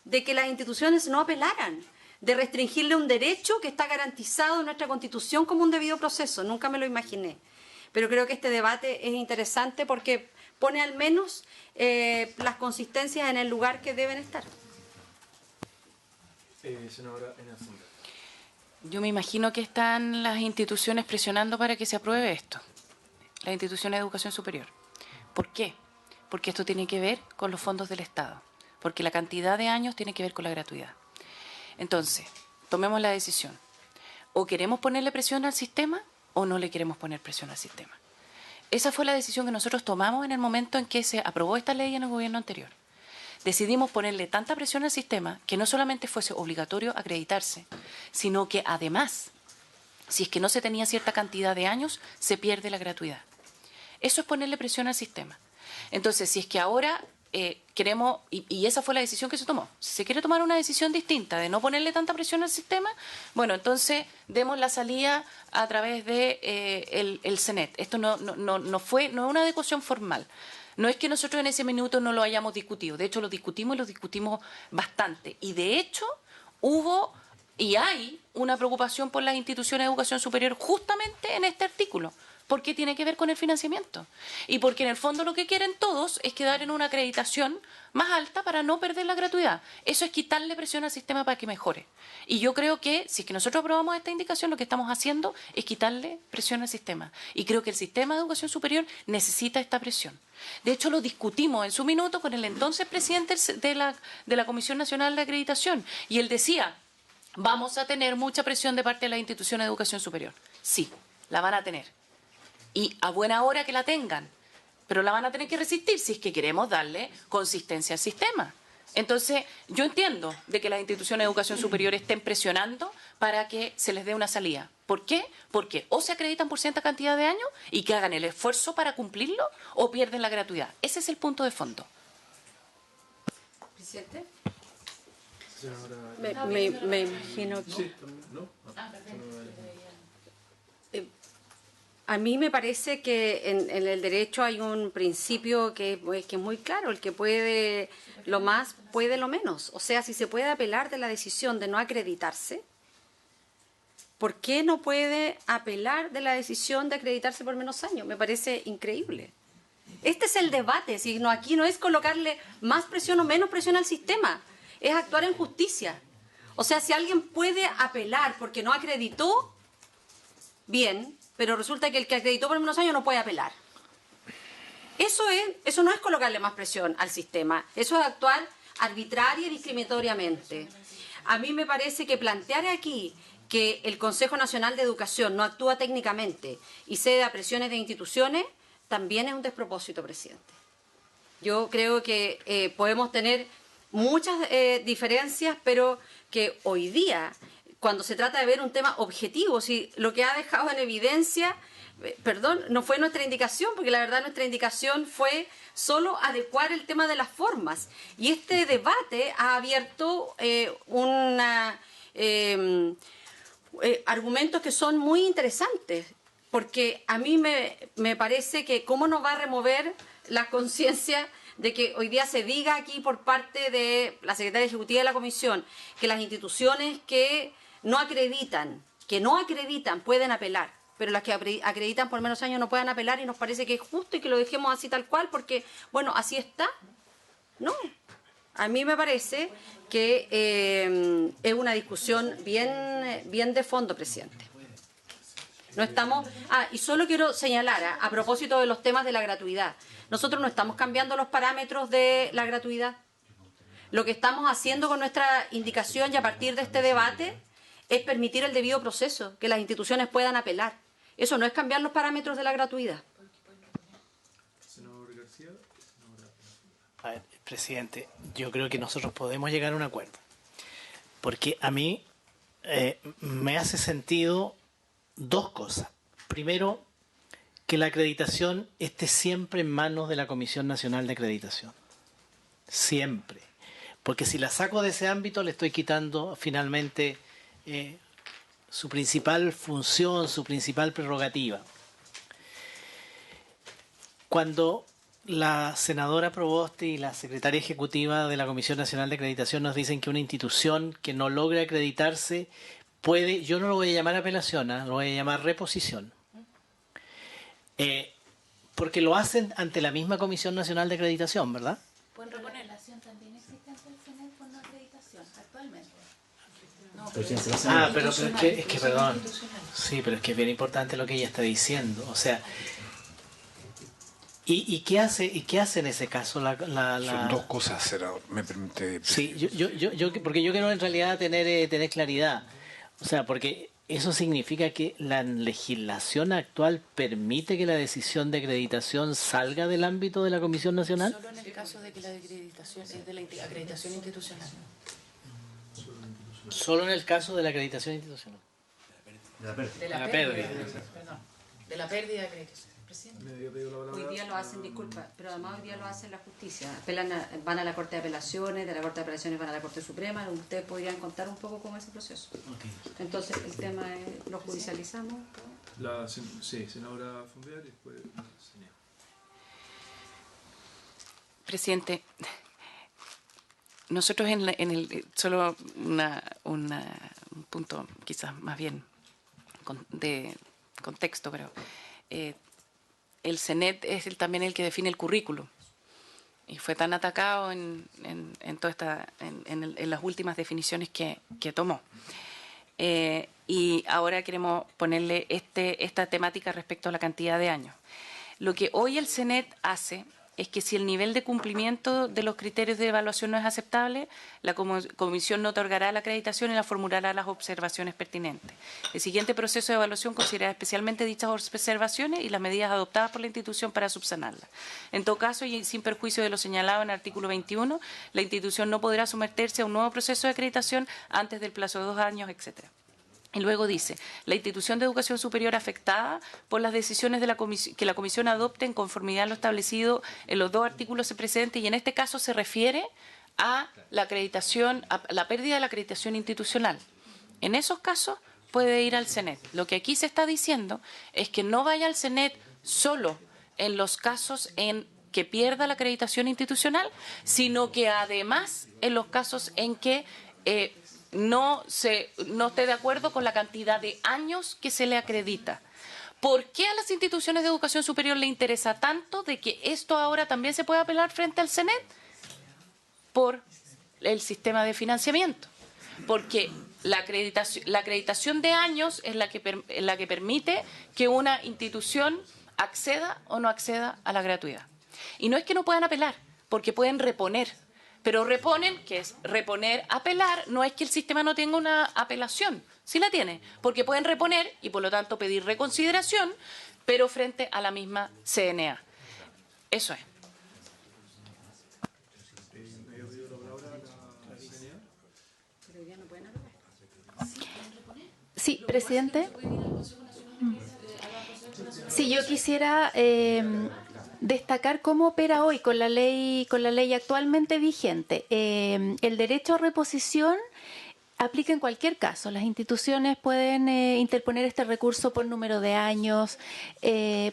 de que las instituciones no apelaran, de restringirle un derecho que está garantizado en nuestra Constitución como un debido proceso. Nunca me lo imaginé. Pero creo que este debate es interesante porque pone al menos las consistencias en el lugar que deben estar. Senadora Ena Zunda. Yo me imagino que están las instituciones presionando para que se apruebe esto, las instituciones de educación superior. ¿Por qué? Porque esto tiene que ver con los fondos del Estado, porque la cantidad de años tiene que ver con la gratuidad. Entonces, tomemos la decisión. O queremos ponerle presión al sistema o no le queremos poner presión al sistema. Esa fue la decisión que nosotros tomamos en el momento en que se aprobó esta ley en el gobierno anterior. Decidimos ponerle tanta presión al sistema que no solamente fuese obligatorio acreditarse, sino que además, si es que no se tenía cierta cantidad de años, se pierde la gratuidad. Eso es ponerle presión al sistema. Entonces, si es que ahora queremos, y esa fue la decisión que se tomó, si se quiere tomar una decisión distinta de no ponerle tanta presión al sistema, bueno, entonces demos la salida a través de el CENET. Esto no fue una adecuación formal. No es que nosotros en ese minuto no lo hayamos discutido, de hecho lo discutimos y lo discutimos bastante. Y de hecho hubo y hay una preocupación por las instituciones de educación superior justamente en este artículo, porque tiene que ver con el financiamiento. Y porque en el fondo lo que quieren todos es quedar en una acreditación más alta para no perder la gratuidad. Eso es quitarle presión al sistema para que mejore. Y yo creo que si es que nosotros aprobamos esta indicación, lo que estamos haciendo es quitarle presión al sistema. Y creo que el sistema de educación superior necesita esta presión. De hecho, lo discutimos en su minuto con el entonces presidente de la Comisión Nacional de Acreditación. Y él decía, vamos a tener mucha presión de parte de las instituciones de educación superior. Sí, la van a tener. Y a buena hora que la tengan, pero la van a tener que resistir si es que queremos darle consistencia al sistema. Entonces, yo entiendo de que las instituciones de educación superior estén presionando para que se les dé una salida. ¿Por qué? Porque o se acreditan por cierta cantidad de años y que hagan el esfuerzo para cumplirlo o pierden la gratuidad. Ese es el punto de fondo. ¿Presidente? Me imagino que... Sí, ¿no? A mí me parece que en el derecho hay un principio que es muy claro, el que puede lo más, puede lo menos. O sea, si se puede apelar de la decisión de no acreditarse, ¿por qué no puede apelar de la decisión de acreditarse por menos años? Me parece increíble. Este es el debate, si no, aquí no es colocarle más presión o menos presión al sistema, es actuar en justicia. O sea, si alguien puede apelar porque no acreditó, bien, pero resulta que el que acreditó por menos años no puede apelar. Eso no es colocarle más presión al sistema, eso es actuar arbitraria y discriminatoriamente. A mí me parece que plantear aquí que el Consejo Nacional de Educación no actúa técnicamente y cede a presiones de instituciones, también es un despropósito, presidente. Yo creo que podemos tener muchas diferencias, pero que hoy día, cuando se trata de ver un tema objetivo, si lo que ha dejado en evidencia, no fue nuestra indicación, porque la verdad nuestra indicación fue solo adecuar el tema de las formas. Y este debate ha abierto argumentos que son muy interesantes, porque a mí me parece que cómo nos va a remover la conciencia de que hoy día se diga aquí por parte de la Secretaria Ejecutiva de la Comisión que las instituciones que no acreditan pueden apelar, pero las que acreditan por menos años no puedan apelar, y nos parece que es justo y que lo dejemos así tal cual porque, bueno, así está. No, a mí me parece que es una discusión bien de fondo, presidente. No estamos... y solo quiero señalar, a propósito de los temas de la gratuidad, nosotros no estamos cambiando los parámetros de la gratuidad. Lo que estamos haciendo con nuestra indicación y a partir de este debate es permitir el debido proceso, que las instituciones puedan apelar. Eso no es cambiar los parámetros de la gratuidad. Senador García. A ver, presidente, yo creo que nosotros podemos llegar a un acuerdo. Porque a mí me hace sentido dos cosas. Primero, que la acreditación esté siempre en manos de la Comisión Nacional de Acreditación. Siempre. Porque si la saco de ese ámbito, le estoy quitando finalmente su principal función, su principal prerrogativa. Cuando la senadora Proboste y la secretaria ejecutiva de la Comisión Nacional de Acreditación nos dicen que una institución que no logra acreditarse puede, yo no lo voy a llamar apelación, lo voy a llamar reposición. Porque lo hacen ante la misma Comisión Nacional de Acreditación, ¿verdad? Pueden reponer. La acción también existe ante el CNED por no acreditación, actualmente. Pero es que, perdón. Sí, pero es que es bien importante lo que ella está diciendo. O sea, ¿y qué hace en ese caso la... Son dos cosas, senador. Me permite... Sí, porque yo quiero en realidad tener claridad. O sea, porque eso significa que la legislación actual permite que la decisión de acreditación salga del ámbito de la Comisión Nacional. Solo en el caso de que la acreditación es de la acreditación institucional. Solo en el caso de la acreditación institucional. De la pérdida. Perdón. De la pérdida de acreditación. Hoy día lo hacen, disculpa, pero además hoy día lo hacen la justicia. Van a la Corte de Apelaciones, de la Corte de Apelaciones van a la Corte Suprema. Ustedes podrían contar un poco cómo es ese proceso. Entonces, el tema es, lo judicializamos. Sí, senadora Fondear y después... Presidente, nosotros solo un punto quizás más bien de contexto, pero el CNED es también el que define el currículo y fue tan atacado en las últimas definiciones que tomó. Y ahora queremos ponerle esta temática respecto a la cantidad de años. Lo que hoy el CNED hace es que si el nivel de cumplimiento de los criterios de evaluación no es aceptable, la comisión no otorgará la acreditación y la formulará las observaciones pertinentes. El siguiente proceso de evaluación considerará especialmente dichas observaciones y las medidas adoptadas por la institución para subsanarlas. En todo caso, y sin perjuicio de lo señalado en el artículo 21, la institución no podrá someterse a un nuevo proceso de acreditación antes del plazo de 2 años, etcétera. Y luego dice, la institución de educación superior afectada por las decisiones de que la comisión adopte en conformidad a lo establecido en los 2 artículos precedentes, y en este caso se refiere a la acreditación, a la pérdida de la acreditación institucional. En esos casos puede ir al CNED. Lo que aquí se está diciendo es que no vaya al CNED solo en los casos en que pierda la acreditación institucional, sino que además en los casos en que no esté de acuerdo con la cantidad de años que se le acredita. ¿Por qué a las instituciones de educación superior le interesa tanto de que esto ahora también se pueda apelar frente al CNED? Por el sistema de financiamiento. Porque la acreditación de años es la que permite que una institución acceda o no acceda a la gratuidad. Y no es que no puedan apelar, porque pueden reponer. Pero reponen, que es reponer, apelar, no es que el sistema no tenga una apelación, sí la tiene, porque pueden reponer y por lo tanto pedir reconsideración, pero frente a la misma CNA. Eso es. Sí, presidente. Sí, yo quisiera destacar cómo opera hoy con la ley actualmente vigente. El derecho a reposición aplica en cualquier caso. Las instituciones pueden interponer este recurso por número de años,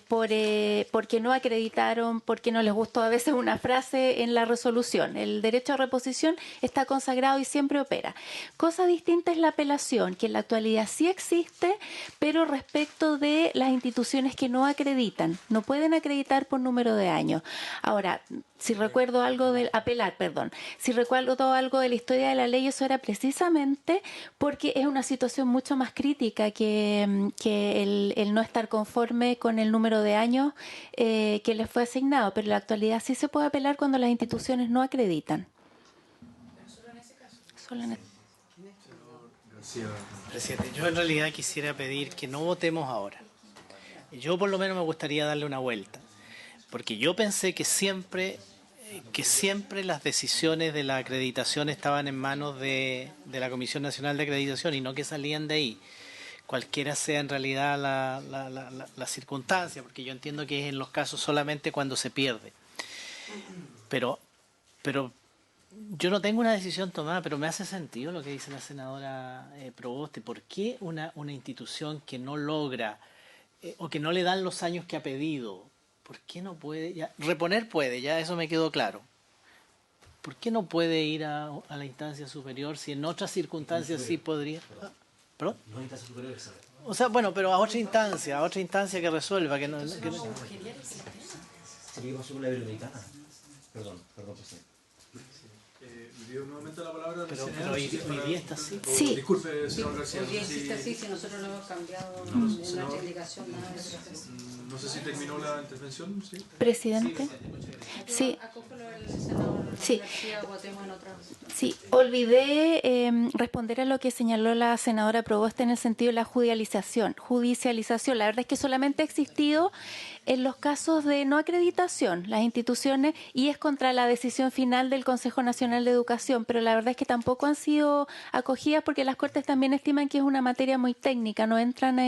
porque no acreditaron, porque no les gustó a veces una frase en la resolución. El derecho a reposición está consagrado y siempre opera. Cosa distinta es la apelación, que en la actualidad sí existe, pero respecto de las instituciones que no acreditan. No pueden acreditar por número de años. Ahora, si recuerdo algo si recuerdo algo de la historia de la ley, eso era precisamente porque es una situación mucho más crítica que el no estar conforme con el número de años que les fue asignado, pero en la actualidad sí se puede apelar cuando las instituciones no acreditan. solo en Presidente, yo en realidad quisiera pedir que no votemos ahora. Yo por lo menos me gustaría darle una vuelta, porque yo pensé que siempre las decisiones de la acreditación estaban en manos de la Comisión Nacional de Acreditación y no que salían de ahí, cualquiera sea en realidad la circunstancia, porque yo entiendo que es en los casos solamente cuando se pierde. Pero yo no tengo una decisión tomada, pero me hace sentido lo que dice la senadora Proboste. ¿Por qué una institución que no logra o que no le dan los años que ha pedido, por qué no puede, ya, reponer puede, ya eso me quedó claro? ¿Por qué no puede ir a la instancia superior si en otras circunstancias sí podría? ¿Perdón? No, instancia superior, o sea, bueno, pero a otra instancia que resuelva. Que no, que no. Perdón, presidente. Dio nuevamente la palabra pero hoy día está así. Sí. Disculpe, señor García. Hoy día existe así, si nosotros no hemos cambiado en nuestra indicación nada de eso. No sé si terminó la intervención. ¿Sí? Presidente. Sí. Sí. Sí, olvidé responder a lo que señaló la senadora Proboste en el sentido de la judicialización. La verdad es que solamente ha existido en los casos de no acreditación, las instituciones, y es contra la decisión final del Consejo Nacional de Educación, pero la verdad es que tampoco han sido acogidas porque las Cortes también estiman que es una materia muy técnica, no entran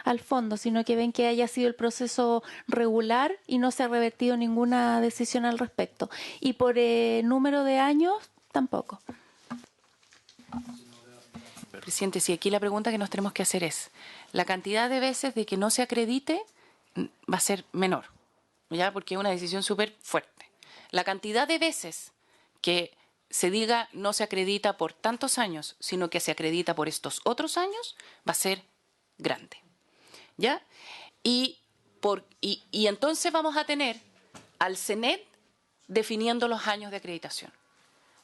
al fondo, sino que ven que haya sido el proceso regular y no se ha revertido ninguna decisión al respecto. Y por número de años, tampoco. Presidente, si aquí la pregunta que nos tenemos que hacer es, la cantidad de veces de que no se acredite va a ser menor, ¿ya? Porque es una decisión súper fuerte. La cantidad de veces que se diga no se acredita por tantos años, sino que se acredita por estos otros años, va a ser grande, ¿ya? Y entonces vamos a tener al CENET definiendo los años de acreditación.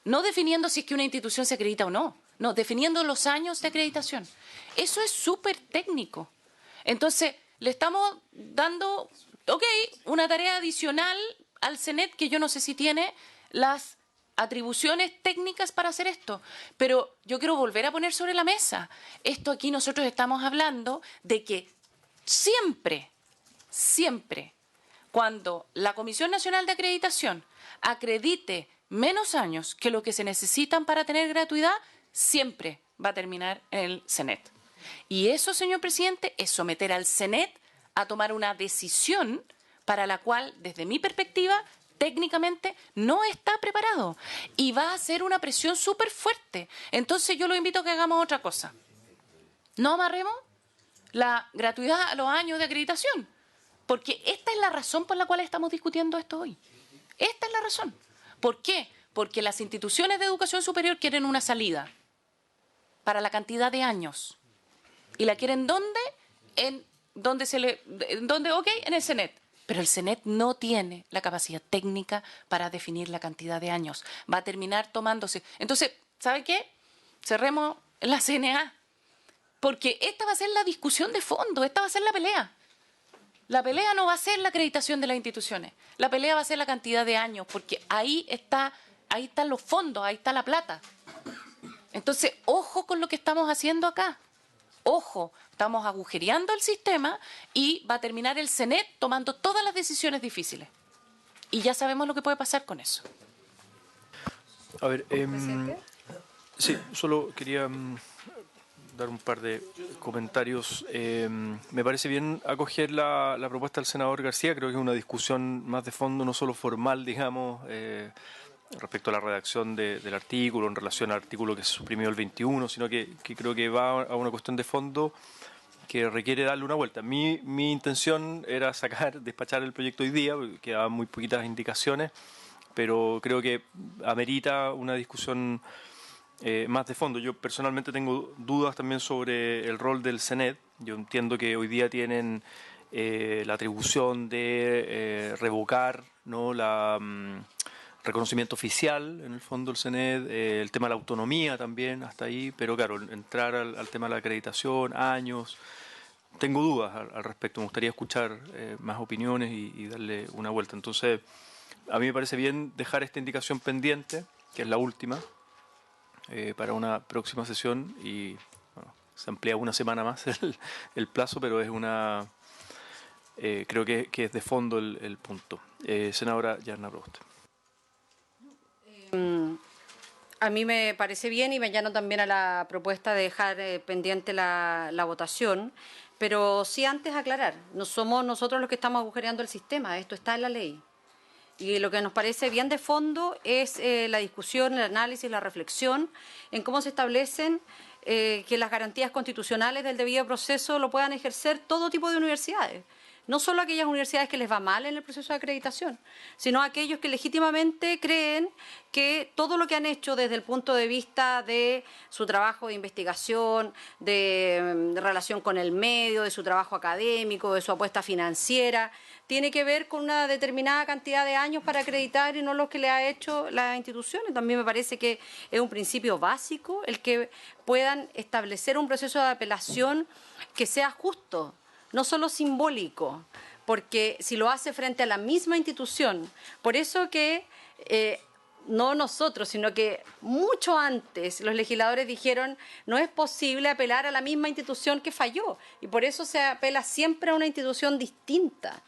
No definiendo si es que una institución se acredita o no, no, definiendo los años de acreditación. Eso es súper técnico. Entonces, le estamos dando, una tarea adicional al CENET que yo no sé si tiene las atribuciones técnicas para hacer esto, pero yo quiero volver a poner sobre la mesa. Esto aquí nosotros estamos hablando de que siempre, cuando la Comisión Nacional de Acreditación acredite menos años que lo que se necesitan para tener gratuidad, siempre va a terminar en el CENET. Y eso, señor presidente, es someter al CENET a tomar una decisión para la cual, desde mi perspectiva, técnicamente no está preparado. Y va a ser una presión súper fuerte. Entonces yo lo invito a que hagamos otra cosa. No amarremos la gratuidad a los años de acreditación. Porque esta es la razón por la cual estamos discutiendo esto hoy. Esta es la razón. ¿Por qué? Porque las instituciones de educación superior quieren una salida para la cantidad de años. ¿Y la quieren dónde? En el CENET. Pero el CENET no tiene la capacidad técnica para definir la cantidad de años. Va a terminar tomándose. Entonces, ¿sabe qué? Cerremos la CNA. Porque esta va a ser la discusión de fondo, esta va a ser la pelea. La pelea no va a ser la acreditación de las instituciones. La pelea va a ser la cantidad de años, porque ahí están los fondos, ahí está la plata. Entonces, ojo con lo que estamos haciendo acá. Ojo, estamos agujereando el sistema y va a terminar el CENET tomando todas las decisiones difíciles. Y ya sabemos lo que puede pasar con eso. A ver, sí, solo quería dar un par de comentarios. Me parece bien acoger la propuesta del senador García. Creo que es una discusión más de fondo, no solo formal, digamos, respecto a la redacción del artículo, en relación al artículo que se suprimió el 21, sino que creo que va a una cuestión de fondo que requiere darle una vuelta. Mi intención era despachar el proyecto hoy día, porque quedaban muy poquitas indicaciones, pero creo que amerita una discusión más de fondo. Yo personalmente tengo dudas también sobre el rol del CENET. Yo entiendo que hoy día tienen la atribución de revocar, ¿no?, reconocimiento oficial, en el fondo, el CENET, el tema de la autonomía también, hasta ahí, pero claro, entrar al tema de la acreditación, años, tengo dudas al respecto. Me gustaría escuchar más opiniones y darle una vuelta. Entonces, a mí me parece bien dejar esta indicación pendiente, que es la última, para una próxima sesión y bueno, se amplía una semana más el plazo, pero es una creo que es de fondo el punto. Senadora Yarna Proboste. A mí me parece bien y me llano también a la propuesta de dejar pendiente la votación, pero sí antes aclarar, no somos nosotros los que estamos agujereando el sistema, esto está en la ley. Y lo que nos parece bien de fondo es la discusión, el análisis, la reflexión en cómo se establecen que las garantías constitucionales del debido proceso lo puedan ejercer todo tipo de universidades. No solo aquellas universidades que les va mal en el proceso de acreditación, sino aquellos que legítimamente creen que todo lo que han hecho desde el punto de vista de su trabajo de investigación, de relación con el medio, de su trabajo académico, de su apuesta financiera, tiene que ver con una determinada cantidad de años para acreditar y no lo que le ha hecho las instituciones. También me parece que es un principio básico el que puedan establecer un proceso de apelación que sea justo, no solo simbólico, porque si lo hace frente a la misma institución, por eso que no nosotros, sino que mucho antes los legisladores dijeron no es posible apelar a la misma institución que falló, y por eso se apela siempre a una institución distinta.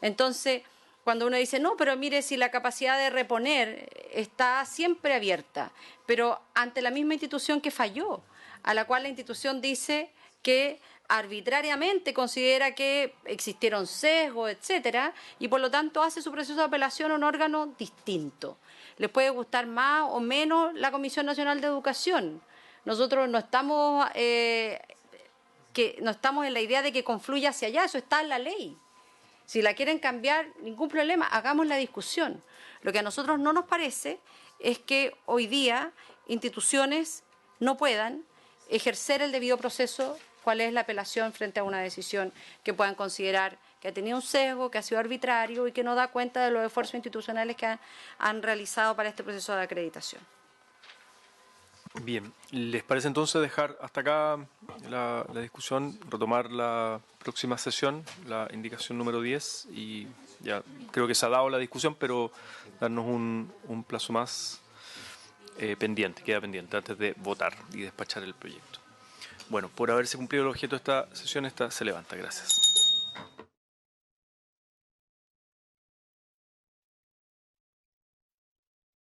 Entonces, cuando uno dice, no, pero mire, si la capacidad de reponer está siempre abierta, pero ante la misma institución que falló, a la cual la institución dice que arbitrariamente considera que existieron sesgos, etcétera, y por lo tanto hace su proceso de apelación a un órgano distinto. Les puede gustar más o menos la Comisión Nacional de Educación. Nosotros no estamos en la idea de que confluya hacia allá, eso está en la ley. Si la quieren cambiar, ningún problema, hagamos la discusión. Lo que a nosotros no nos parece es que hoy día instituciones no puedan ejercer el debido proceso, cuál es la apelación frente a una decisión que puedan considerar que ha tenido un sesgo, que ha sido arbitrario y que no da cuenta de los esfuerzos institucionales que han realizado para este proceso de acreditación. Bien, ¿les parece entonces dejar hasta acá la discusión, retomar la próxima sesión, la indicación número 10? Y ya creo que se ha dado la discusión, pero darnos un plazo más queda pendiente antes de votar y despachar el proyecto. Bueno, por haberse cumplido el objeto de esta sesión, esta se levanta. Gracias.